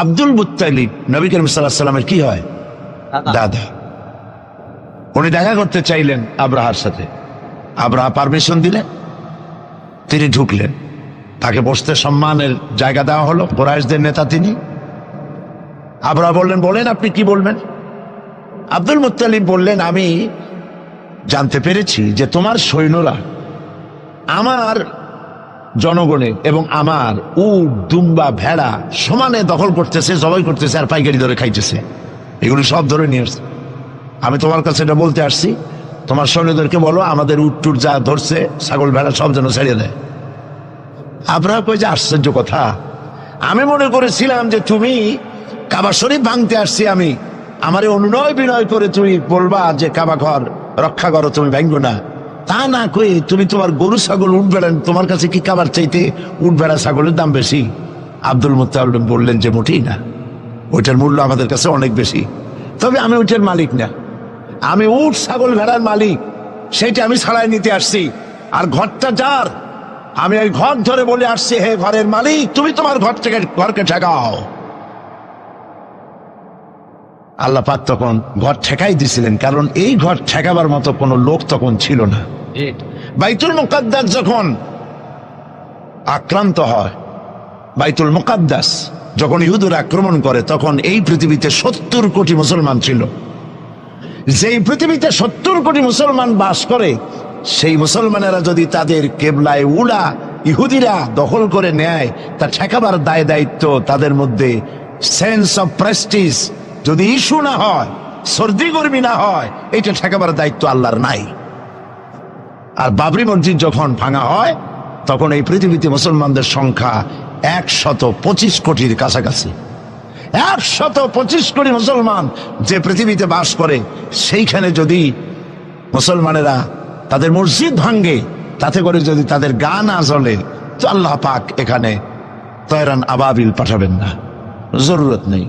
Abdul Muttalib Nabi Karim সাল্লাল্লাহু আলাইহি ওয়াসাল্লামের কি হয়? দাদা। উনি দেখা করতে চাইলেন আব্রাহার সাথে। আব্রাহা পারমিশন দিলেন, তিনি ঢুকলেন। তাকে বসতে সম্মানের জায়গা দেওয়া হলো। কুরাইশদের নেতা তিনি। আব্রাহা বললেন, বলেন আপনি কি বলবেন? আব্দুল মুত্তালিব বললেন, আমি জানতে পেরেছি যে তোমার সৈন্যরা আমার জনগণের এবং আমার উট, দুম্বা, ভেড়া সমানে দখল করতেছে, জবাই করতেছে আর পাইকারি ধরে খাইতেছে। এগুলি সব ধরে নিয়ে আসছে। আমি তোমার কাছে এটা বলতে আসছি, তোমার সৈন্যদেরকে বলো আমাদের উট টুট যা ধরছে, ছাগল ভেড়া সব যেন ছেড়ে দেয়। আব্রাহা কই যে আশ্চর্য কথা, আমি মনে করেছিলাম যে তুমি কাবা শরীফ ভাঙতে আসছি, আমি আমারে অনুনয় বিনয় করে তুমি বলবা যে কাবা ঘর রক্ষা করো, তুমি ভাঙবো না। তা না কই তুমি তোমার গরু ছাগল উঠ বেড়ান, তোমার কাছে কি কাবার চাইতে উঠ বেড়া ছাগলের দাম বেশি? আব্দুল মুত্তালিব বললেন যে মোটেই না, ওইটার মূল্য আমাদের কাছে অনেক বেশি। তবে আমি ওইটার মালিক না, আমি উঠ ছাগল ভেড়ার মালিক, সেইটা আমি ছাড়াই নিতে আসছি। আর ঘরটা যার, আমি ওই ঘর ধরে বলে আসছি, হে ঘরের মালিক, তুমি তোমার ঘর থেকে ঘরকে ঠেকাও। আল্লাহ পাক তখন ঘর ঠেকাই দিছিলেন, কারণ এই ঘর ঠেকাবার মতো কোনো লোক তখন ছিল না। বাইতুল মুকাদ্দাস যখন আক্রান্ত হয়, বাইতুল মুকাদ্দাস যখন ইহুদরা আক্রমণ করে, তখন এই পৃথিবীতে 70 কোটি মুসলমান ছিল। যেই পৃথিবীতে 70 কোটি মুসলমান বাস করে, সেই মুসলমানেরা যদি তাদের কেবলায় উড়া ইহুদিরা দখল করে নেয়, তা ঠেকাবার দায় দায়িত্ব তাদের মধ্যে সেন্স অফ প্রেস্টিজ যদি ইস্যু না হয়, সর্দি গরমি না হয়, এটা ঠেকাবার দায়িত্ব আল্লাহর নাই। আর বাবরি মসজিদ যখন ভাঙা হয়, তখন এই পৃথিবীতে মুসলমানদের সংখ্যা 125 কোটির কাছাকাছি। 125 কোটি মুসলমান যে পৃথিবীতে বাস করে, সেইখানে যদি মুসলমানেরা তাদের মসজিদ ভাঙ্গে, তাতে করে যদি তাদের গা না জ্বলে, তো আল্লাহ পাক এখানে তয়রান আবাবিল পাঠাবেন না, জরুরত নেই।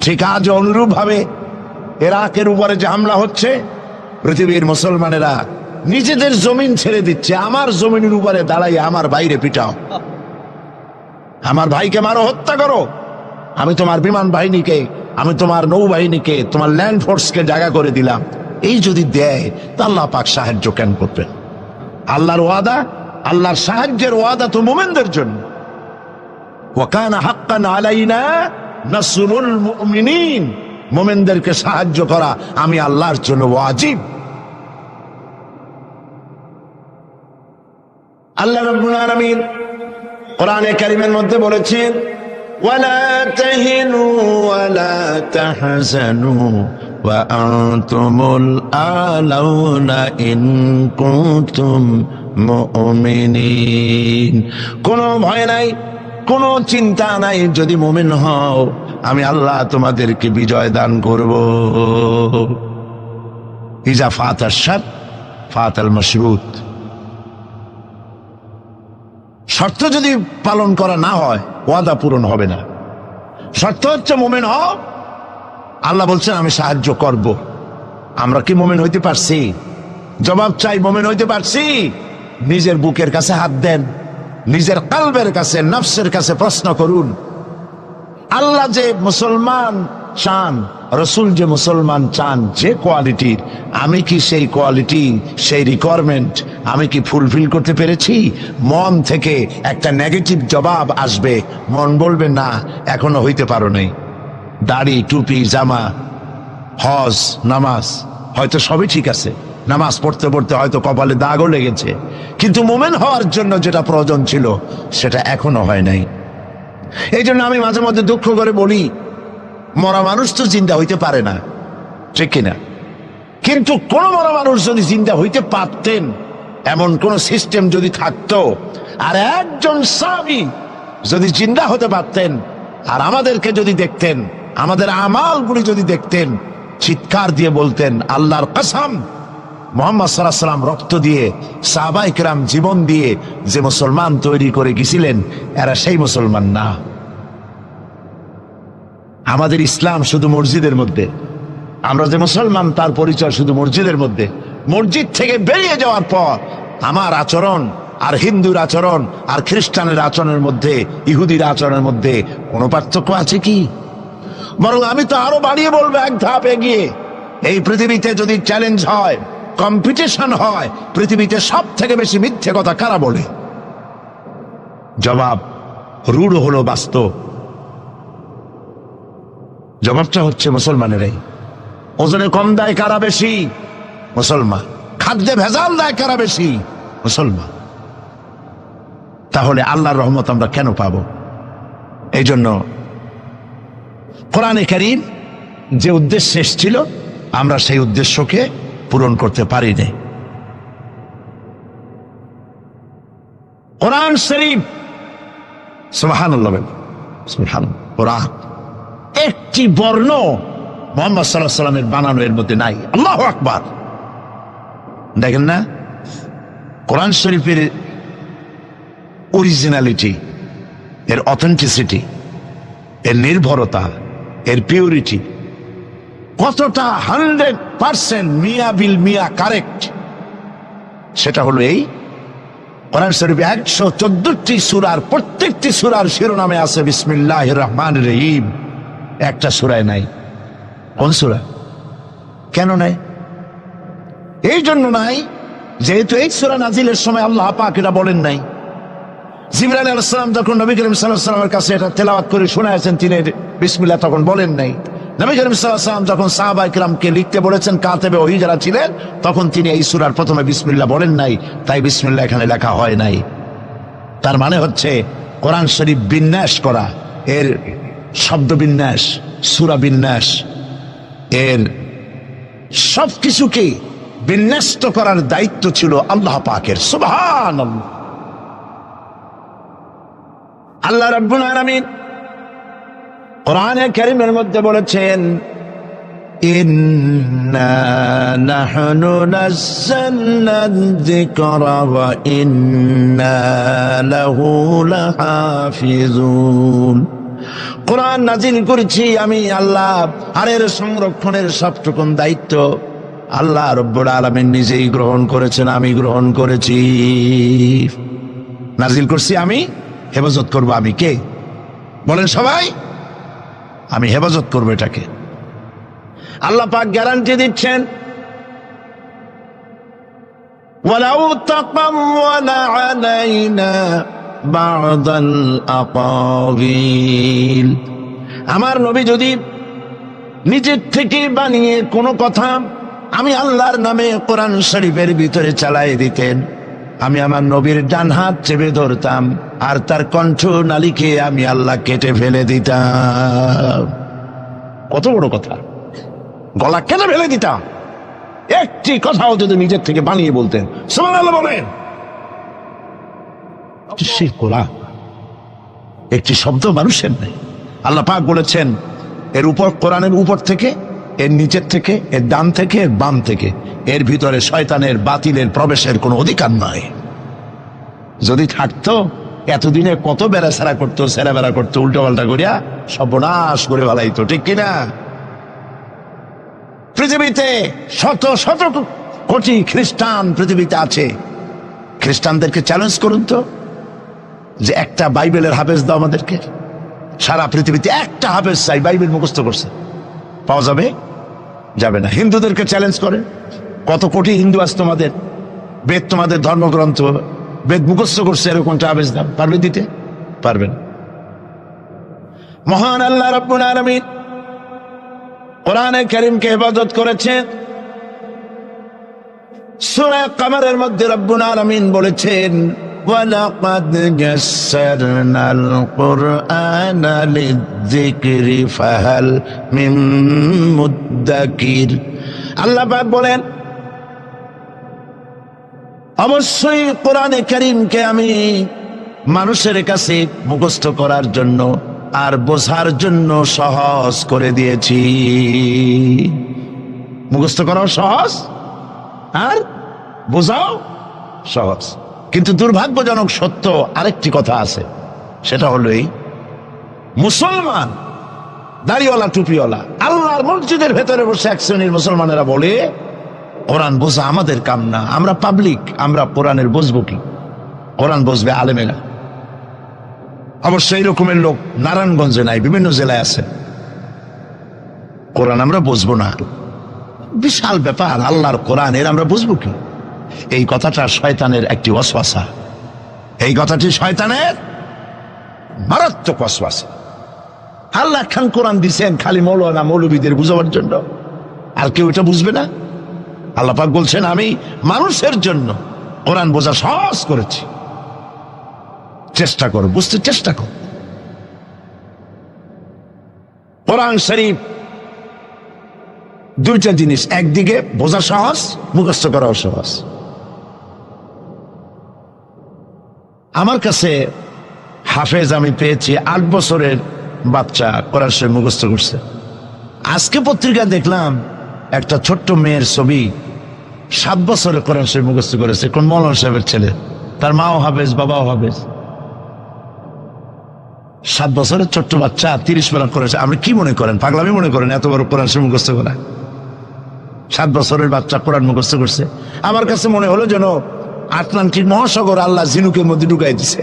ঠিক আজ অনুরূপ ভাবে ইরাকের উপরে যে হামলা হচ্ছে, পৃথিবীর মুসলমানেরা নিজেদের জমিন ছেড়ে দিচ্ছে, আমার জমিনের উপরে দাঁড়াই আমার বাইরে পিটাও, আমার ভাইকে মারো, হত্যা করো, আমি তোমার বিমান বাহিনীকে, আমি তোমার নৌবাহিনীকে, তোমার ল্যান্ড ফোর্সকে জায়গা করে দিলাম। এই যদি দেয়, তা আল্লাহ পাক সাহায্য কেন করবেন? আল্লাহর ওয়াদা, আল্লাহর সাহায্যের ওয়াদা তো মুমিনদের জন্য। ওয়া কানা হাক্কান আলাইনা নাসরুল মুমিনিন, মুমিনদেরকে সাহায্য করা আমি আল্লাহর জন্য ওয়াজিব। আল্লাহ রাব্বুল আলামিন কোরআনে কারীমের মধ্যে বলেছেন, ওয়ালা তাহিনু ওয়ালা তাহজানু ওয়া আনতুমুল আলাউনা ইন কুনতুম মুমিনিন। কোনো ভয় নাই, কোনো চিন্তা নাই, যদি মুমিন হও আমি আল্লাহ তোমাদেরকে বিজয় দান করব। ইজা ফাতাশ শারত ফাতাল মাশরুত। শর্ত যদি পালন করা না হয়, ওয়াদা পূরণ হবে না। শর্ত হচ্ছে মুমিন হও, আল্লাহ বলছেন আমি সাহায্য করব। আমরা কি মুমিন হইতে পারছি? জবাব চাই, মুমিন হইতে পারছি? নিজের বুকের কাছে হাত দেন, নিজের কলবের কাছে, নফসের কাছে প্রশ্ন করুন। আল্লাহ যে মুসলমান চান, রসুল যে মুসলমান চান, যে কোয়ালিটির, আমি কি সেই কোয়ালিটি, সেই রিকোয়ারমেন্ট আমি কি ফুলফিল করতে পেরেছি? মন থেকে একটা নেগেটিভ জবাব আসবে, মন বলবে না এখনো হইতে পারো নাই। দাড়ি, টুপি, জামা, হজ, নামাজ হয়তো সবই ঠিক আছে, নামাজ পড়তে পড়তে হয়তো কপালে দাগও লেগেছে, কিন্তু মুমিন হওয়ার জন্য যেটা প্রয়োজন ছিল সেটা এখনো হয় নাই। এই জন্য আমি মাঝে মধ্যে দুঃখ করে বলি, মরা মানুষ তো জিন্দা হইতে পারে না, ঠিক কিনা? কিন্তু কোন মরা মানুষ যদি জিন্দা হইতে পারতেন, এমন কোন সিস্টেম যদি থাকতো, আর একজন সাহাবী যদি জিন্দা হতে পারতেন, আর আমাদেরকে যদি দেখতেন, আমাদের আমালগুলি যদি দেখতেন, চিৎকার দিয়ে বলতেন আল্লাহর কসম, মুহাম্মদ সাল্লাল্লাহু আলাইহি ওয়াসাল্লাম রক্ত দিয়ে, সাহাবায়ে কেরাম জীবন দিয়ে যে মুসলমান তৈরি করে গেছিলেন, এরা সেই মুসলমান না। আমাদের ইসলাম শুধু মসজিদের মধ্যে, আমরা যে মুসলমান তার পরিচয় শুধু মসজিদের মধ্যে। মসজিদ থেকে বেরিয়ে যাওয়ার পর আমার আচরণ আর হিন্দুর আচরণ আর খ্রিস্টানের আচরণের মধ্যে, ইহুদির আচরণের মধ্যে কোনো পার্থক্য আছে কি? বরং আমি তো আরো বাড়িয়ে বলবো, এক ধাপ এগিয়ে, এই পৃথিবীতে যদি চ্যালেঞ্জ হয়, কম্পিটিশন হয়, পৃথিবীতে সব থেকে বেশি মিথ্যে কথা কারা বলে? জবাব রূঢ় হলো বাস্তব। জবাবটা হচ্ছে মুসলমানেরাই। ওজনে কম দেয় কারা বেশি? মুসলমান। খাদ্যে ভেজাল দেয় কারা বেশি? মুসলমান। তাহলে আল্লাহর রহমত আমরা কেন পাবো? এই জন্য কোরআনে কারীম যে উদ্দেশ্যে এসেছিল, আমরা সেই উদ্দেশ্যকে পূরণ করতে পারিনি। কোরআন শরীফ, সুবহানাল্লাহ, সুবহানাল্লাহ, কোরআন একটি বর্ণ মুহাম্মদ সাল্লাল্লাহু আলাইহি ওয়াসাল্লামের বানানো এর মধ্যে নাই। আল্লাহু আকবার। দেখেন না কোরআন শরীফের অরিজিনালিটি, এর অথেন্টিসিটি, এর নির্ভরতা, এর পিউরিটি কতটা 100% মিয়া বিল মিয়া কারেক্ট, সেটা হলো এই কোরআন শরীফে 114টি সূরার প্রত্যেকটি সূরার শিরোনামে আছে বিসমিল্লাহির রহমানির রহিম। একটা সূরায় নাই। কোন সূরা? কেন নাই? এই জন্য নাই যেহেতু এই সূরা নাজিলের সময় আল্লাহ পাক এটা বলেন নাই। জিবরাইল আলাইহিস সালাম যখন নবী করিম সাল্লাল্লাহু আলাইহি ওয়াসাল্লামের কাছে এটা তেলাওয়াত করে শোনায়েছেন, তিনি বিসমিল্লাহ তখন বলেন নাই। নবী করিম সাল্লাল্লাহু আলাইহি ওয়াসাল্লাম যখন সাহাবায়ে কিরামকে লিখতে বলেছেন, কাতেবে ওহী যারা ছিলেন, তখন তিনি এই সূরার প্রথমে বিসমিল্লাহ বলেন নাই, তাই বিসমিল্লাহ এখানে লেখা হয় নাই। তার মানে হচ্ছে কোরআন শরীফ বিন্যাস করা, এর শব্দ বিন্যাস, সূরা বিন্যাস, এর সবকিছুকে বিন্যস্ত করার দায়িত্ব ছিল আল্লাহ পাকের। সুবহানাল্লাহ। আল্লাহ রাব্বুল আলামিন কোরআনে কারীমের মধ্যে বলেছেন, ইন্না নাহনু নাযালনা যিকরা ওয়া ইন্না লাহু লাহাফিজুন। কোরআন নাজিল করেছি আমি আল্লাহ, আর এর সংরক্ষণের সবটুকুন দায়িত্ব আল্লাহ রাব্বুল আলামিন নিজেই গ্রহণ করেছেন, আমি গ্রহণ করেছি। নাজিল করছি আমি, হেফাজত করবো আমি। কে? বলেন সবাই। আমি হেফাজত করবো এটাকে। আল্লাহ পাক গ্যারান্টি দিচ্ছেন, ওয়ালাউ তাকাওয়ালা আলাইনা বা'দাল আকাবিল। আমার নবী যদি নিজের থেকে বানিয়ে কোনো কথা আমি আল্লাহর নামে কোরআন শরীফের ভিতরে চালাই দিতেন, আমি আমার নবীর ডান হাত চেপে ধরতাম, আর তার কণ্ঠ নালীকে আমি আল্লাহ কেটে ফেলে দিতাম। কত বড় কথা! গলা কেটে ফেলে দিতাম। একটি কথাও যদি নিজের থেকে বানিয়ে বলতেন, সুবহানাল্লাহ বলেন। সেই কোরআন একটি শব্দ মানুষের নেই। আল্লাহ পাক বলেছেন, এর উপর, কোরআনের উপর থেকে, এর নিচের থেকে, এর ডান থেকে, এর বাম থেকে, এর ভিতরে শয়তানের বাতিলের প্রবেশের কোনো অধিকার নয়। যদি থাকতো এতদিনে কত বেড়াছাড়া করতো, সেরা বেড়া করতো, উল্টো পাল্টা করিয়া সর্বনাশ করে ফেলাইতো, ঠিক কিনা? পৃথিবীতে শত শত কোটি খ্রিস্টান পৃথিবীতে আছে। খ্রিস্টানদেরকে চ্যালেঞ্জ করুন তো, যে একটা বাইবেলের হাফেজ দাও আমাদেরকে। সারা পৃথিবীতে একটা হাফেজ চাই, বাইবেল মুখস্থ করছে, পাওয়া যাবে? যাবে না। হিন্দুদেরকে চ্যালেঞ্জ করে, কত কোটি হিন্দু আছে তোমাদের, বেদ তোমাদের ধর্মগ্রন্থ, বেদ মুখস্থ করছে, এরকমটা হাফেজ দাও, পারবে দিতে? পারবেন। মহান আল্লাহ রাব্বুল আলামিন কোরআনে কারীমকে হেফাজত করেছেন। সূরা কমরের মধ্যে রাব্বুল আলামিন বলেছেন, ওয়ালাকাদ ইয়াসসারনাল কুরআনা লিযিকরি ফাহাল মিন মুদ্দাকির। আল্লাহ পাক বলেন, অবশ্যই কোরআনে কারীমকে আমি মানুষের কাছে মুখস্থ করার জন্য আর বোঝার জন্য সহজ করে দিয়েছি। মুখস্থ করাও সহজ আর বোঝাও সহজ। কিন্তু দুর্ভাগ্যজনক সত্য আরেকটি কথা আছে, সেটা হলো এই, মুসলমান দাড়িওয়ালা টুপিওয়ালা আল্লাহর মসজিদের ভেতরে বসে এক শ্রেণীর মুসলমানেরা বলে, কোরআন বোঝা আমাদের কাম না, আমরা পাবলিক, আমরা কোরআনের বুঝবো কি? কোরআন বুঝবে আলেমেরা। অবশ্য এই রকমের লোক নারায়ণগঞ্জে নাই, বিভিন্ন জেলায় আছে। কোরআন আমরা বুঝবো না, বিশাল ব্যাপার। আল্লাহর কোরআন, এর আমরা বুঝবো কি? এই কথাটা শয়তানের একটি ওয়াসওয়াসা, এই কথাটি শয়তানের মারাত্মক ওয়াসওয়াসা। আল্লাহ খান কোরআন দিচ্ছেন খালি মৌলানা মৌলবীদের বুঝাবার জন্য, আর কেউ এটা বুঝবে না। আল্লাহ পাক বলছেন আমি মানুষের জন্য কোরআন বোঝা সহজ করেছি, চেষ্টা করো, বুঝতে চেষ্টা করো। কোরআন শরীফ দুইটা জিনিস, একদিকে বোঝা সহজ, মুখস্থ করাও সহজ। আমার কাছে হাফেজ আমি পেয়েছি 8 বছরের বাচ্চা কোরআন শরীফ মুখস্থ করছে। আজকে পত্রিকা দেখলাম একটা ছোট্ট মেয়ের ছবি, 7 বছরে কোরআন শরীফ মুখস্থ করেছে, কোন মৌলানা সাহেবের ছেলে, তার মাও হাফেজ বাবাও হাফেজ। 7 বছরের ছোট্ট বাচ্চা 30 পারা করেছে। আপনি কি মনে করেন, পাগলামি মনে করেন এত বড় কোরআন শরীফ মুখস্থ করা? 7 বছরের বাচ্চা কোরআন মুখস্থ করছে। আমার কাছে মনে হলো যেন আটলান্টিক মহাসাগর আল্লাহ ঝিনুকের মধ্যে ঢুকাই দিছে।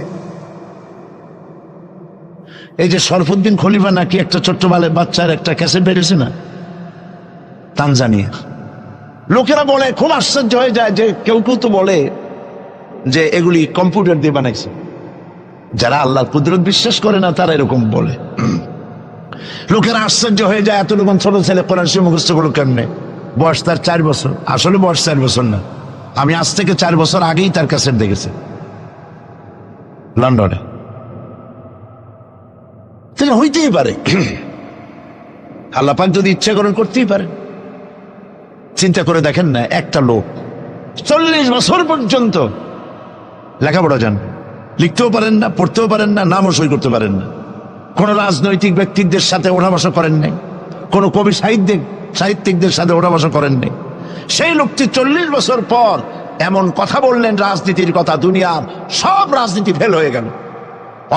এই যে শরফুদ্দিন খলিফা নাকি একটা ছোট্ট বাচ্চার একটা ক্যাসেট বেরিয়েছে না, তানজানিয়া। লোকেরা বলে, খুব আশ্চর্য হয়ে যায় যে কেউ কেউ তো বলে যে এগুলি কম্পিউটার দিয়ে বানাইছে। যারা আল্লাহর কুদরত বিশ্বাস করে না তারা এরকম বলে। লোকেরা আশ্চর্য হয়ে যায় এত রকম ছোট ছেলে কোরআন শরীফ মুখস্থ করলো কেমনে? বয়স তার 4 বছর। আসলে বয়স 4 বছর না, আমি আজ থেকে 4 বছর আগেই তার ক্যাসেট দেখেছি লন্ডনে। তাহলে হইতেই পারে, আল্লাহ পাক যদি ইচ্ছা করেন করতেই পারে। চিন্তা করে দেখেন না, একটা লোক 40 বছর পর্যন্ত লেখাপড়া জান, লিখতেও পারেন না, পড়তেও পারেন না, নামও সই করতে পারেন না, কোন রাজনৈতিক ব্যক্তিদের সাথে ওঠা বসা করেন নাই, কোন কবি সাহিত্যিকদের সাথে ওঠা বসা করেন নাই। সেই লোকটি 40 বছর পর এমন কথা বললেন রাজনীতির কথা, দুনিয়ার সব রাজনীতি ফেল হয়ে গেল।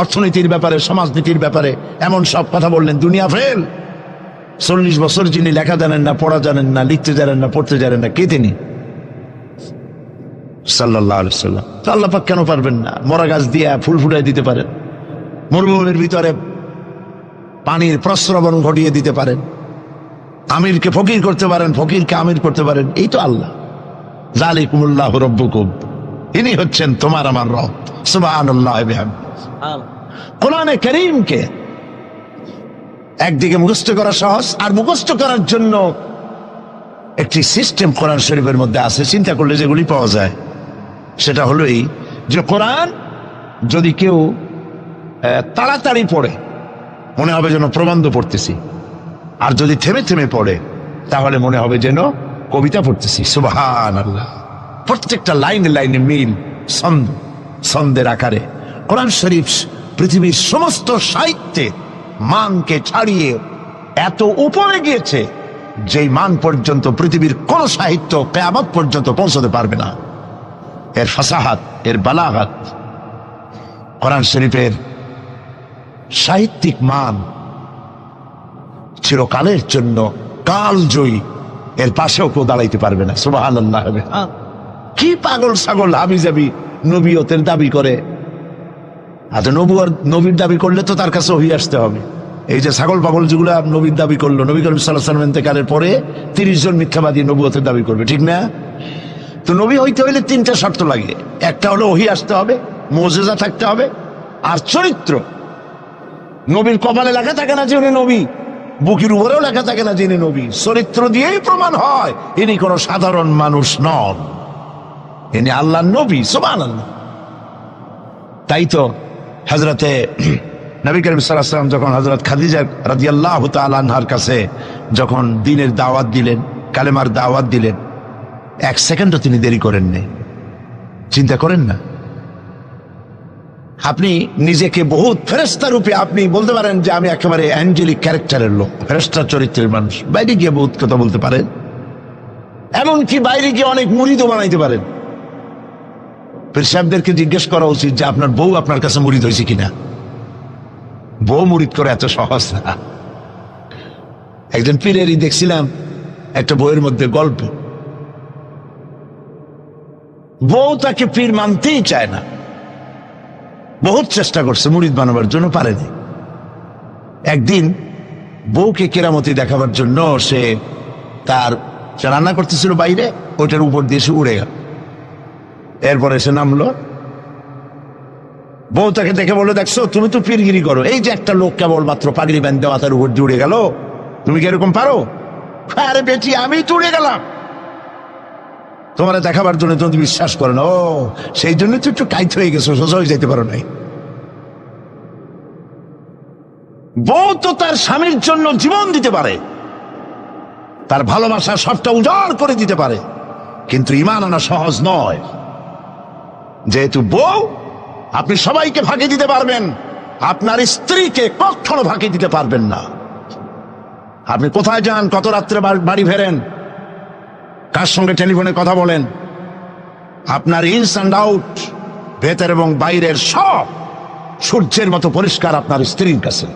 অর্থনীতির ব্যাপারে, সমাজনীতির ব্যাপারে এমন সব কথা বললেন, দুনিয়া ফেল। 40 বছর যিনি লেখা জানেন না, পড়া জানেন না, লিখতে জানেন না, পড়তে জানেন না, কে তিনি? সাল্লাল্লাহু আলাইহি ওয়াসাল্লাম। তো আল্লাহ পাক কেন পারবেন না? মরা গাছ দিয়ে ফুল ফুটাই দিতে পারেন, মরুভূমির ভিতরে পানির প্রস্রবণ ঘটিয়ে দিতে পারেন, আমিরকে ফকির করতে পারেন, ফকিরকে আমির করতে পারেন। এই তো আল্লাহ। যালিকুমুল্লাহু রাব্বুকুম, ইনি হচ্ছেন তোমার আমার রব। সুবহানাল্লাহ ওয়া বিহামদিহি। কোরআনে কারীমকে একদিকে মুখস্থ করা সহজ, আর মুখস্থ করার জন্য একটি সিস্টেম কোরআন শরীফের মধ্যে আছে, চিন্তা করলে যেগুলি পাওয়া যায়। সেটা হলো এই যে কোরআন যদি কেউ তাড়াতাড়ি পড়ে মনে হবে যেন প্রবন্ধ পড়তেছি, আর যদি থেমে থেমে পড়ে তাহলে মনে হবে যেন কবিতা পড়তেছি। সুবহানাল্লাহ। প্রত্যেকটা লাইনে লাইনে মিল, ছন্দের আকারে কোরআন শরীফ পৃথিবীর সমস্ত সাহিত্যে মানকে ছাড়িয়ে এত উপরে গিয়েছে যেই মান পর্যন্ত পৃথিবীর কোন সাহিত্য কিয়ামত পর্যন্ত পৌঁছতে পারবে না। এর ফাসাহাত, এর বালাগাত, কোরআন শরীফের সাহিত্যিক মান চিরকালের জন্য কালজয়ী, এর পাশেও কেউ দাঁড়াইতে পারবে না। সুবহানাল্লাহ। কি পাগল ছাগল হাবিজাবি নবীয়তের দাবি করে। আচ্ছা, নবীর দাবি করলে তো তার কাছে ওহী আসতে হবে। এই যে ছাগল পাগল যেগুলা নবীর দাবি করলো, নবী করিম সাল্লাল্লাহু আলাইহি ওয়াসাল্লাম ইন্তেকালের পরে 30 জন মিথ্যাবাদী নবুয়তের দাবি করবে, ঠিক না? তো নবী হইতে হইলে 3টা শর্ত লাগে। একটা হলো ওহী আসতে হবে, মুজিজা থাকতে হবে, আর চরিত্র। নবীর কপালে লেখা থাকে না যে উনি নবী, বুকের উপরেও লেখা থাকে না যিনি নবী। চরিত্র দিয়েই প্রমাণ হয় ইনি কোন সাধারণ মানুষ নন, ইনি আল্লাহর নবী। সুবহানাল্লাহ। তাই তো হযরতে নবী করিম সাল্লাল্লাহু আলাইহি ওয়াসাল্লাম যখন হযরত খাদিজা রাদিয়াল্লাহু তাআলা আনহার কাছে যখন দ্বীনের দাওয়াত দিলেন, কালেমার দাওয়াত দিলেন, 1 সেকেন্ডও তিনি দেরি করেন নাই। চিন্তা করেন না, আপনি নিজেকে বহুত ফেরেশতা রূপে আপনি বলতে পারেন যে আমি একেবারে অ্যাঞ্জেলিক ক্যারেক্টারের লোক, ফেরেশতা চরিত্রের মানুষ। বাইরে গিয়ে বহুত কথা বলতে পারেন, এমনকি বাইরে গিয়ে অনেক মুরিদও বানাইতে পারেন। পীর সাহেবদেরকে জিজ্ঞেস করা উচিত যে আপনার বউ আপনার কাছে মুরিদ হয়েছে কিনা। বউ মুরিদ করে এত সহজ না। একজন পীরেরই দেখছিলাম একটা বইয়ের মধ্যে গল্প, বউ তাকে পীর মানতেই চায় না, বহুত চেষ্টা করছে মুরিদ বানাবার জন্য, পারেনি। একদিন বউকে কেরামতি দেখাবার জন্য সে রান্না করতেছিল বাইরে, ওটার উপর দিয়ে সে উড়ে গেল। এরপরে সে নামলো, বউ তাকে দেখে বলে, দেখছো তুমি তো পীরগিরি করো, এই যে একটা লোক কেবলমাত্র পাগড়ি বাঁধতে মাথার উপর দিয়ে উড়ে গেল, তুমি কি এরকম পারো? আরে বেটি, আমি তো উড়ে গেলাম তোমার দেখাবার জন্য, তুমি বিশ্বাস করো না। ও, সেই জন্য তো একটু টাইট হয়ে গেছো, সোজা হয়ে যেতে পারো নাই। বউ তো তার স্বামীর জন্য জীবন দিতে পারে, তার ভালোবাসা সবটা উজাড় করে দিতে পারে, কিন্তু ঈমান আনা সহজ নয়। যেহেতু বউ, আপনি সবাইকে ফাঁকি দিতে পারবেন, আপনার স্ত্রীকে কখনো ফাঁকি দিতে পারবেন না। আপনি কোথায় যান, কত রাত্রে বাড়ি ফেরেন, কার সঙ্গে টেলিফোনে কথা বলেন, আপনার ইনস অ্যান্ড আউট, ভেতর এবং বাইরের সব সূর্যের মতো পরিষ্কার আপনার স্ত্রীর কাছে।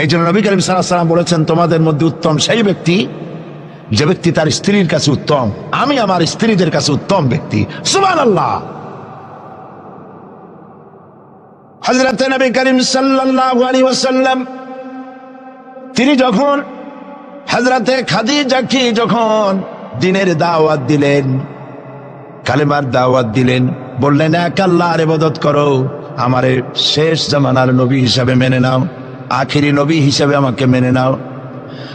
এই জন্য নবী করিম সাল্লাল্লাহু আলাইহি ওয়াসাল্লাম বলেছেন, তোমাদের মধ্যে উত্তম সেই ব্যক্তি যে ব্যক্তি তার স্ত্রীর কাছে উত্তম। আমি আমার স্ত্রীদের কাছে উত্তম ব্যক্তি। সুবহানাল্লাহ। হযরত নবী করিম সাল্লাল্লাহু আলাইহি ওয়াসাল্লাম তিনি যখন হযরতে খাদিজাকে যখন দ্বীনের দাওয়াত দিলেন, কালেমার দাওয়াত দিলেন, বললেন এক আল্লাহর ইবাদত করো, আমারে শেষ জামানার নবী হিসাবে মেনে নাও, আখিরি নবী হিসাবে আমাকে মেনে নাও।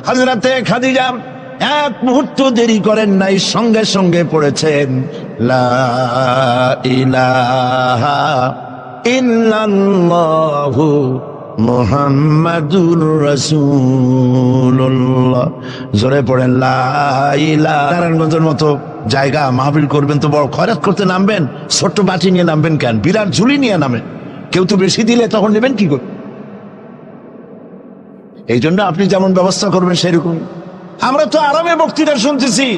হযরতে খাদিজা এক মুহূর্ত দেরি করেন নাই, সঙ্গে সঙ্গে পড়েছেন লা ইলাহা ইল্লাল্লাহু মুহাম্মাদুর রাসূলুল্লাহ। জোরে পড়েন লা ইলাহা। নারায়ণগঞ্জের মতো জায়গা মাহফিল করবেন তো বড় খয়রাত করতে নামবেন, ছোট্ট বাটি নিয়ে নামবেন কেন? বিরাট ঝুলি নিয়ে নামেন। কেউ তো বেশি দিলে তখন নেবেন কি করে? এই জন্য আপনি যেমন ব্যবস্থা করবেন সেরকম। আমরা তো আরামে বক্তৃতা শুনতেছি,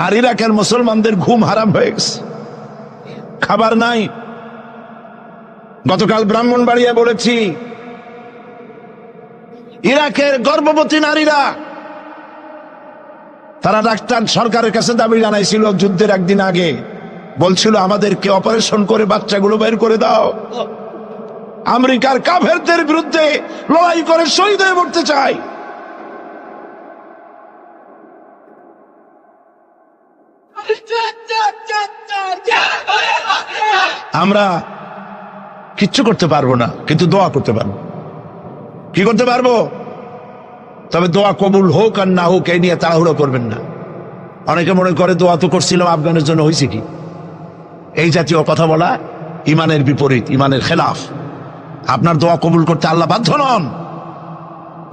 আর ইরাকের মুসলমানদের ঘুম হারাম হয়ে গেছে, খাবার নাই। গতকাল ব্রাহ্মণবাড়িয়া বলেছি, ইরাকের গর্ভবতী নারীরা তারা ডাক্তার সরকারের কাছে দাবি জানাইছিল যুদ্ধের একদিন আগে, বলছিল আমাদেরকে অপারেশন করে বাচ্চাগুলো বের করে দাও। আমেরিকার কাফেরদের বিরুদ্ধে লড়াই করে শহীদ হয়ে মরতে চাই। আমরা কিচ্ছু করতে পারবো না, কিন্তু দোয়া করতে পারবো। কি করতে পারবো? তবে দোয়া কবুল হোক আর না হোক এই নিয়ে তাড়াহুড়ো করবেন না। অনেকে মনে করে দোয়া তো করছিলাম, আফগানের জন্য হয়েছে কি? এই জাতীয় কথা বলা ইমানের বিপরীত, ইমানের খেলাফ। আপনার দোয়া কবুল করতে আল্লাহ বাধ্য নন।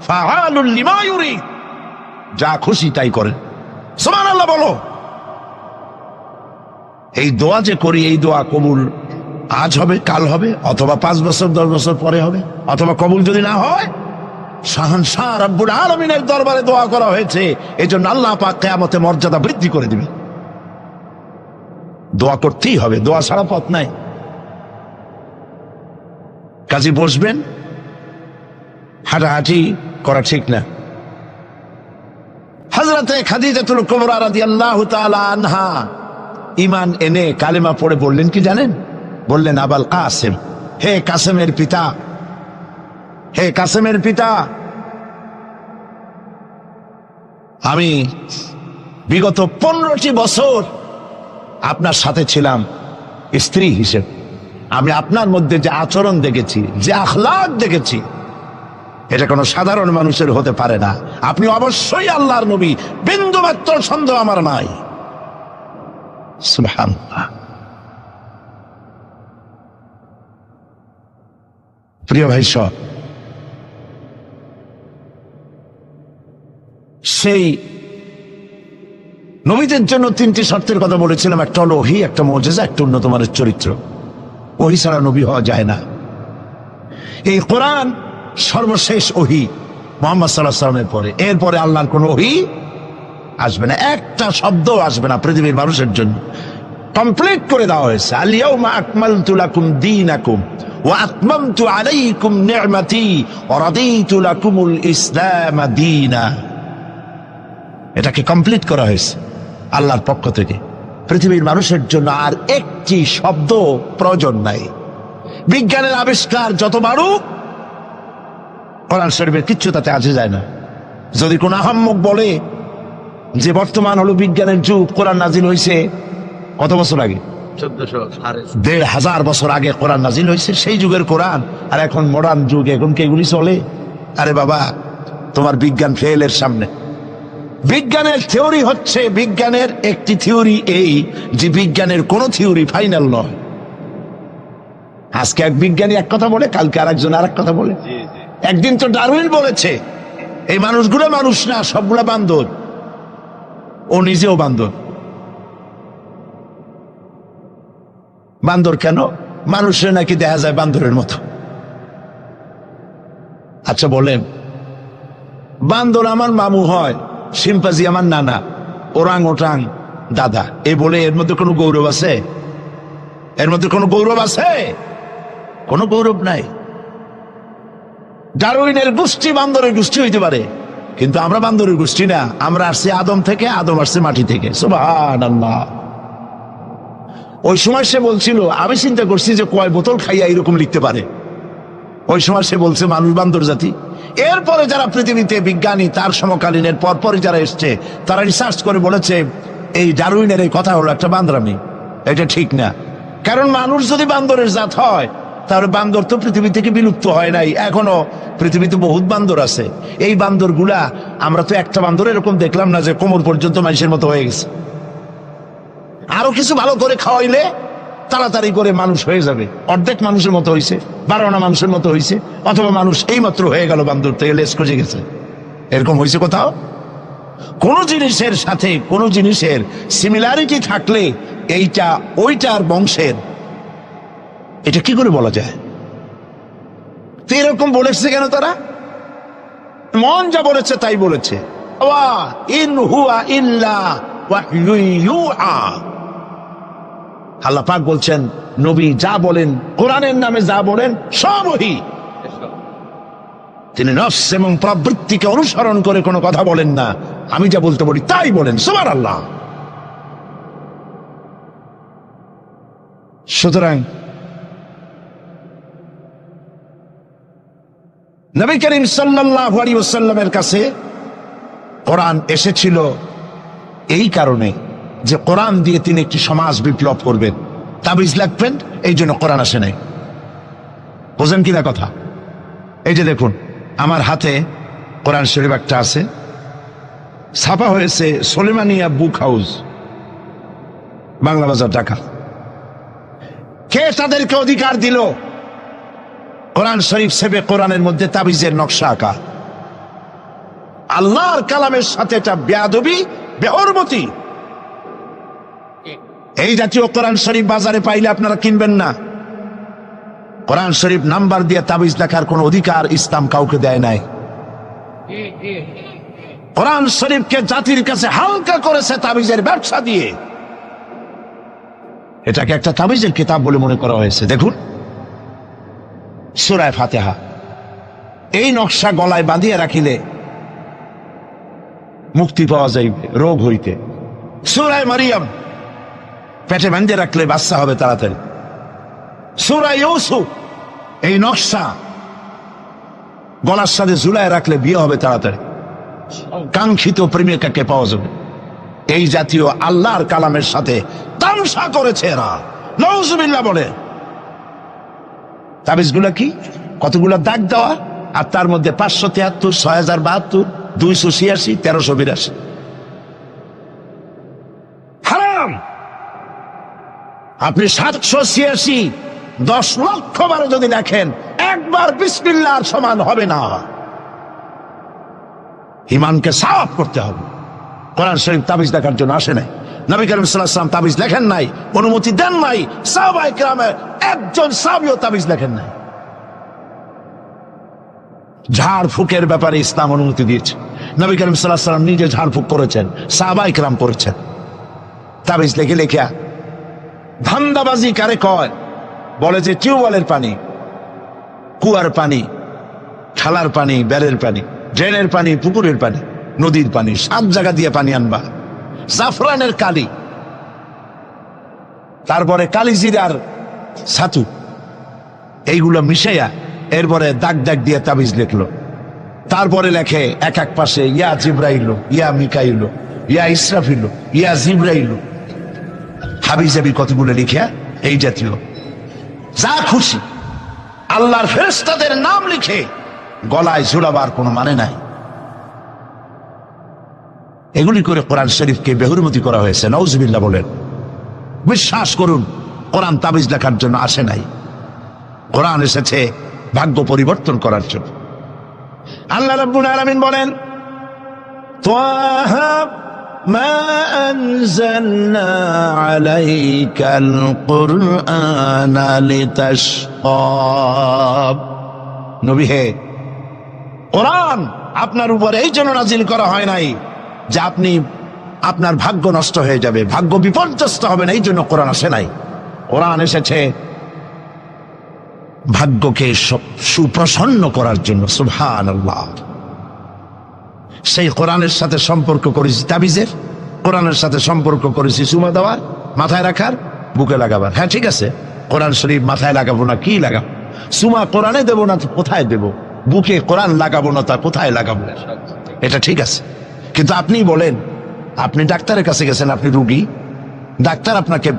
ফাআলুল লিমা ইউরিদ, যা খুশি তাই করেন। সুবহানাল্লাহ বলো। এই দোয়া যে করি, এই দোয়া কবুল আজ হবে, কাল হবে, অথবা 5 বছর 10 বছর পরে হবে, অথবা কবুল যদি না হয়, শাহনশাহ রব্বুল আলামিনের দরবারে দোয়া করা হয়েছে, এই জন্য আল্লাহ পাক কিয়ামতে মর্যাদা বৃদ্ধি করে দিবে। দোয়া করতেই হবে, দোয়া ছাড়া পথ নাই। কাজে বসবেন, হাঁটাহাঁটি করা ঠিক না। হযরতে খাদিজাতুল কুবরা রাদিয়াল্লাহু তাআলা আনহা ঈমান এনে কালেমা পড়ে বললেন কি জানেন? বললেন আবাল কাসেম, হে কাসেমের পিতা, হে কাসেমের পিতা, আমি বিগত 15টি বছর আপনার সাথে ছিলাম স্ত্রী হিসেবে। আমি আপনার মধ্যে যে আচরণ দেখেছি, যে আখলাক দেখেছি, এটা কোনো সাধারণ মানুষের হতে পারে না। আপনি অবশ্যই আল্লাহর নবী, বিন্দুমাত্র সন্দেহ আমার নাই। সুবহানাল্লাহ। প্রিয় ভাই সব, সেই নবীদের জন্য 3টি শর্তের কথা বলেছিলাম। একটা হলো ওহী, একটা মুজিজা, একটা উন্নত মানের চরিত্র। ওহী ছাড়া নবী হওয়া যায় না। এই কোরআন সর্বশেষ ওহী মুহাম্মদ সাল্লাল্লাহু আলাইহি ওয়াসাল্লামের পরে। এরপরে আল্লাহর কোন ওহী আসবে না, একটা শব্দ আসবে না পৃথিবীর মানুষের জন্য। কমপ্লিট করে দেওয়া হয়েছে। আল ইয়াউমা আকমালতু লাকুম দীনাকুম ওয়া আতমামতু আলাইকুম নি'মাতি ওয়া রাদিতু লাকুমুল ইসলাম দীনা। এটাকে কমপ্লিট করা হয়েছে আল্লাহর পক্ষ থেকে। পৃথিবীর মানুষের জন্য আর একটি শব্দ প্রয়োজন নাই। বিজ্ঞানের আবিষ্কার যত বাড়ুক, কোরআন শরীফের কিচ্ছু তাতে আসে যায় না। যদি কোন আহাম্মক বলে যে বর্তমান হলো বিজ্ঞানের যুগ, কোরআন নাজিল হয়েছে কত বছর আগে? ১,৫০০ বছর আগে কোরআন নাজিল হয়েছে, সেই যুগের কোরআন। আর এখন মডার্ন যুগ, এখন কি এগুলি চলে? আরে বাবা, তোমার বিজ্ঞান ফেলের সামনে। বিজ্ঞানের থিওরি হচ্ছে, বিজ্ঞানের একটি থিওরি এই যে বিজ্ঞানের কোন থিওরি ফাইনাল নয়। আজকে এক বিজ্ঞানী এক কথা বলে, কালকে আরেকজন আরেক কথা বলে। একদিন তো ডারউইন বলেছে এই মানুষগুলো মানুষ না, সবগুলা বান্দর। ও নিজেও বান্দর। বান্দর কেন? মানুষের নাকি দেখা যায় বান্দরের মতো। আচ্ছা বলেন, বান্দর আমার মামু হয়, শিম্পাজি আমার নানা, ওরাং ওটাং দাদা, এ বলে এর মধ্যে কোনো গৌরব আছে? এর মধ্যে কোনো গৌরব আছে? কোনো গৌরব নাই। ডারউইনের গোষ্ঠী বান্দরের গোষ্ঠী হইতে পারে, কিন্তু আমরা বান্দরের গোষ্ঠী না। আমরা আসছি আদম থেকে, আদম আসছে মাটি থেকে। সুবহানাল্লাহ। ওই সময় সে বলছিল, আমি চিন্তা করছি যে কয় বোতল খাইয়া এরকম লিখতে পারে। ওই সময় সে বলছে মানুষ বান্দর জাতি। এরপরে যারা পৃথিবীতে বিজ্ঞানী, তার সমকালীনের পরপরই যারা এসছে, তারা রিসার্চ করে বলেছে এই ডারউইনের এই কথা হলো একটা বান্দরামি, এটা ঠিক না। কারণ মানুষ যদি বান্দরের জাত হয়, তাহলে বান্দর তো পৃথিবী থেকে বিলুপ্ত হয় নাই, এখনো পৃথিবীতে বহুত বান্দর আছে। এই বান্দর গুলা, আমরা তো একটা বান্দর এরকম দেখলাম না যে কোমর পর্যন্ত মানুষের মতো হয়ে গেছে। আরো কিছু ভালো করে খাওয়াইলে তাড়াতাড়ি করে মানুষ হয়ে যাবে। অর্ধেক মানুষের মতো হয়েছে, 12 মানুষের মতো হয়েছে, অথবা মানুষ এই মাত্র হয়ে গেল বান্দর থেকে লেস কজে গেছে। এরকম হয়েছে কোথাও? কোন জিনিসের সাথে কোন জিনিসের সিমিলারিটি থাকলে এইটা ওইটার বংশের, এটা কি করে বলা যায়? তো এরকম বলেছে কেন তারা? মন যা বলেছে তাই বলেছে। ইন হুয়া ইল্লা ওয়াহয়ুন ইউহা। আল্লাহ পাক বলছেন, নবী যা বলেন, কোরআনের নামে যা বলেন, সব ওহী। তিনি নফস এবং প্রবৃত্তিকে অনুসরণ করে কোনো কথা বলেন না। আমি যা বলতে বলি তাই বলেন। সুবহানাল্লাহ। সুতরাং নবী করিম সাল্লাল্লাহু আলাইহি ওয়াসাল্লামের কাছে কোরআন এসেছিল এই কারণে যে কোরআন দিয়ে তিনি একটি সমাজ বিপ্লব করবেন, তাবিজ লাগবেন, এই জন্য কোরআন আসে নাই। বোঝেন কিনা কথা? এই যে দেখুন, আমার হাতে কোরআন শরীফ একটা আছে, ছাপা হয়েছে সুলেমানিয়া বুক হাউস, বাংলা বাজার, ঢাকা। কে তাদেরকে অধিকার দিল কোরআন শরীফ সেবে কোরআনের মধ্যে তাবিজের নকশা আঁকা? আল্লাহর কালামের সাথে এটা বেয়াদবি, বেহরমতি। এই জাতীয় কোরআন শরীফ বাজারে পাইলে আপনারা কিনবেন না। কোরআন শরীফ নাম্বার দিয়ে তাবিজ লেখার কোন অধিকার ইসলাম কাউকে দেয় নাই। কোরআন শরীফকে জাতির কাছে হালকা করেছে তাবিজের ব্যবসা দিয়ে। এটাকে একটা তাবিজের কিতাব বলে মনে করা হয়েছে। দেখুন, সূরা ফাতিহা, এই নকশা গলায় বাঁধিয়ে রাখিলে মুক্তি পাওয়া যাইবে রোগ হইতে। সূরা মারিয়াম, পেটে বাঁধিয়ে রাখলে বাচ্চা হবে তাড়াতাড়ি। সূরা ইউসুফ, এই নকশা গলার সাথে ঝুলায় রাখলে বিয়ে হবে তাড়াতাড়ি, কাঙ্ক্ষিত প্রেমিকাকে পাওয়া যাবে। এই জাতীয় আল্লাহর কালামের সাথে তামসা করেছে এরা, নাউজুবিল্লাহ বলে। তাবিজগুলা কি? কতগুলো দাগ দেওয়া, আর তার মধ্যে 573, 6072, 286, 1382। হারাম। আপনি 786, 10 লক্ষ বার যদি দেখেন, একবার বিসমিল্লাহর সমান হবে না। ইমানকে সাফ করতে হবে। কোরআন শরীফ তাবিজ দেখার জন্য আসে নাই। নবী করিম সাল্লাল্লাহু আলাইহি ওয়াসাল্লাম তাবিজ লেখেন নাই, অনুমতি দেন নাই। সাহাবায়ে কেরামের একজন সাহাবীও তাবিজ লেখেন নাই। ঝাড় ফুকের ব্যাপারে ইসলাম অনুমতি দিয়েছে। নবী করিম সাল্লাল্লাহু আলাইহি ওয়াসাল্লাম নিজে ঝাড় ফুক করেছেন, সাহাবায়ে কেরাম করেছেন। তাবিজ লিখে লিখে ধান্দাবাজি কারে কয়? বলে যে টিউবওয়েলের পানি, কুয়ার পানি, খালার পানি, বেড়ের পানি, ড্রেনের পানি, পুকুরের পানি, নদীর পানি, 7 জায়গা দিয়ে পানি আনবা। জাফরানের কালি, তারপরে কালিজিরার ছাতু, এইগুলো মিশাইয়া এরপরে দাগ দাগ দিয়ে তাবিজ লিখলো। তারপরে লেখে এক এক পাশে ইয়া জিব্রাইল, ইয়া মিকাইল, ইয়া ইসরাফিল, ইয়া জিব্রাইল, হাবিজাবি কতগুলো লিখে এই জাতীয় যা খুশি আল্লাহর ফেরেশতাদের নাম লিখে গলায় ঝুলাবার কোনো মানে নাই। এগুলি করে কোরআন শরীফকে বেহুরমতি করা হয়েছে। নাউজুবিল্লাহ বলেন। বিশ্বাস করুন, কোরআন তাবিজ লেখার জন্য আসে নাই, কোরআন এসেছে ভাগ্য পরিবর্তন করার জন্য। আল্লাহ রাব্বুল আলামিন বলেন, তাহা মা আনজালনা আলাইকাল কুরআনা লিতাশকা। নবী হে, কোরআন আপনার উপর এই জন্য নাজিল করা হয় নাই যে আপনি আপনার ভাগ্য নষ্ট হয়ে যাবে, ভাগ্য বিপর্যস্ত হবে না, এই জন্য কোরআন আসে নাই। কোরআন এসেছে ভাগ্যকে সুপ্রসন্ন করার জন্য। সুবহানাল্লাহ। সেই কোরআনের সাথে সম্পর্ক করেছি তাবিজের, কোরআনের সাথে সম্পর্ক করেছি চুমা দেওয়ার, মাথায় রাখার, বুকে লাগাবার। হ্যাঁ ঠিক আছে, কোরআন শরীফ মাথায় লাগাবো না কি লাগাবো? চুমা কোরআনে দেবো না কোথায় দেবো? বুকে কোরআন লাগাবো না তা কোথায় লাগাবো? এটা ঠিক আছে। কিন্তু আপনি বলেন, আপনি ডাক্তারের কাছে গেছেন, আপনি রুগী, ডাক্তার আপনাকে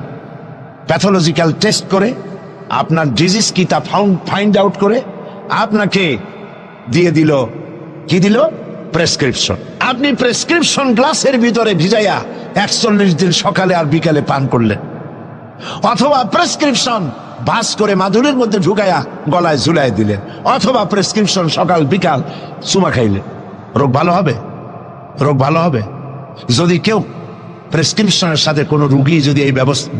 প্যাথোলজিক্যাল টেস্ট করে আপনার ডিজিজ কি তা ফাইন্ড আউট করে আপনাকে দিয়ে দিল, কি দিল? প্রেসক্রিপশন। আপনি প্রেসক্রিপশন গ্লাসের ভিতরে ভিজাইয়া 41 দিন সকালে আর বিকালে পান করলেন, অথবা প্রেসক্রিপশন ভাস করে মাদুরের মধ্যে ঢুকাইয়া গলায় ঝুলাই দিলেন, অথবা প্রেসক্রিপশন সকাল বিকাল চুমা খাইলেন। রোগ ভালো হবে? রোগ ভালো হবে? যদি কেউ প্রেসক্রিপশনের সাথে কোনো রুগী যদি এই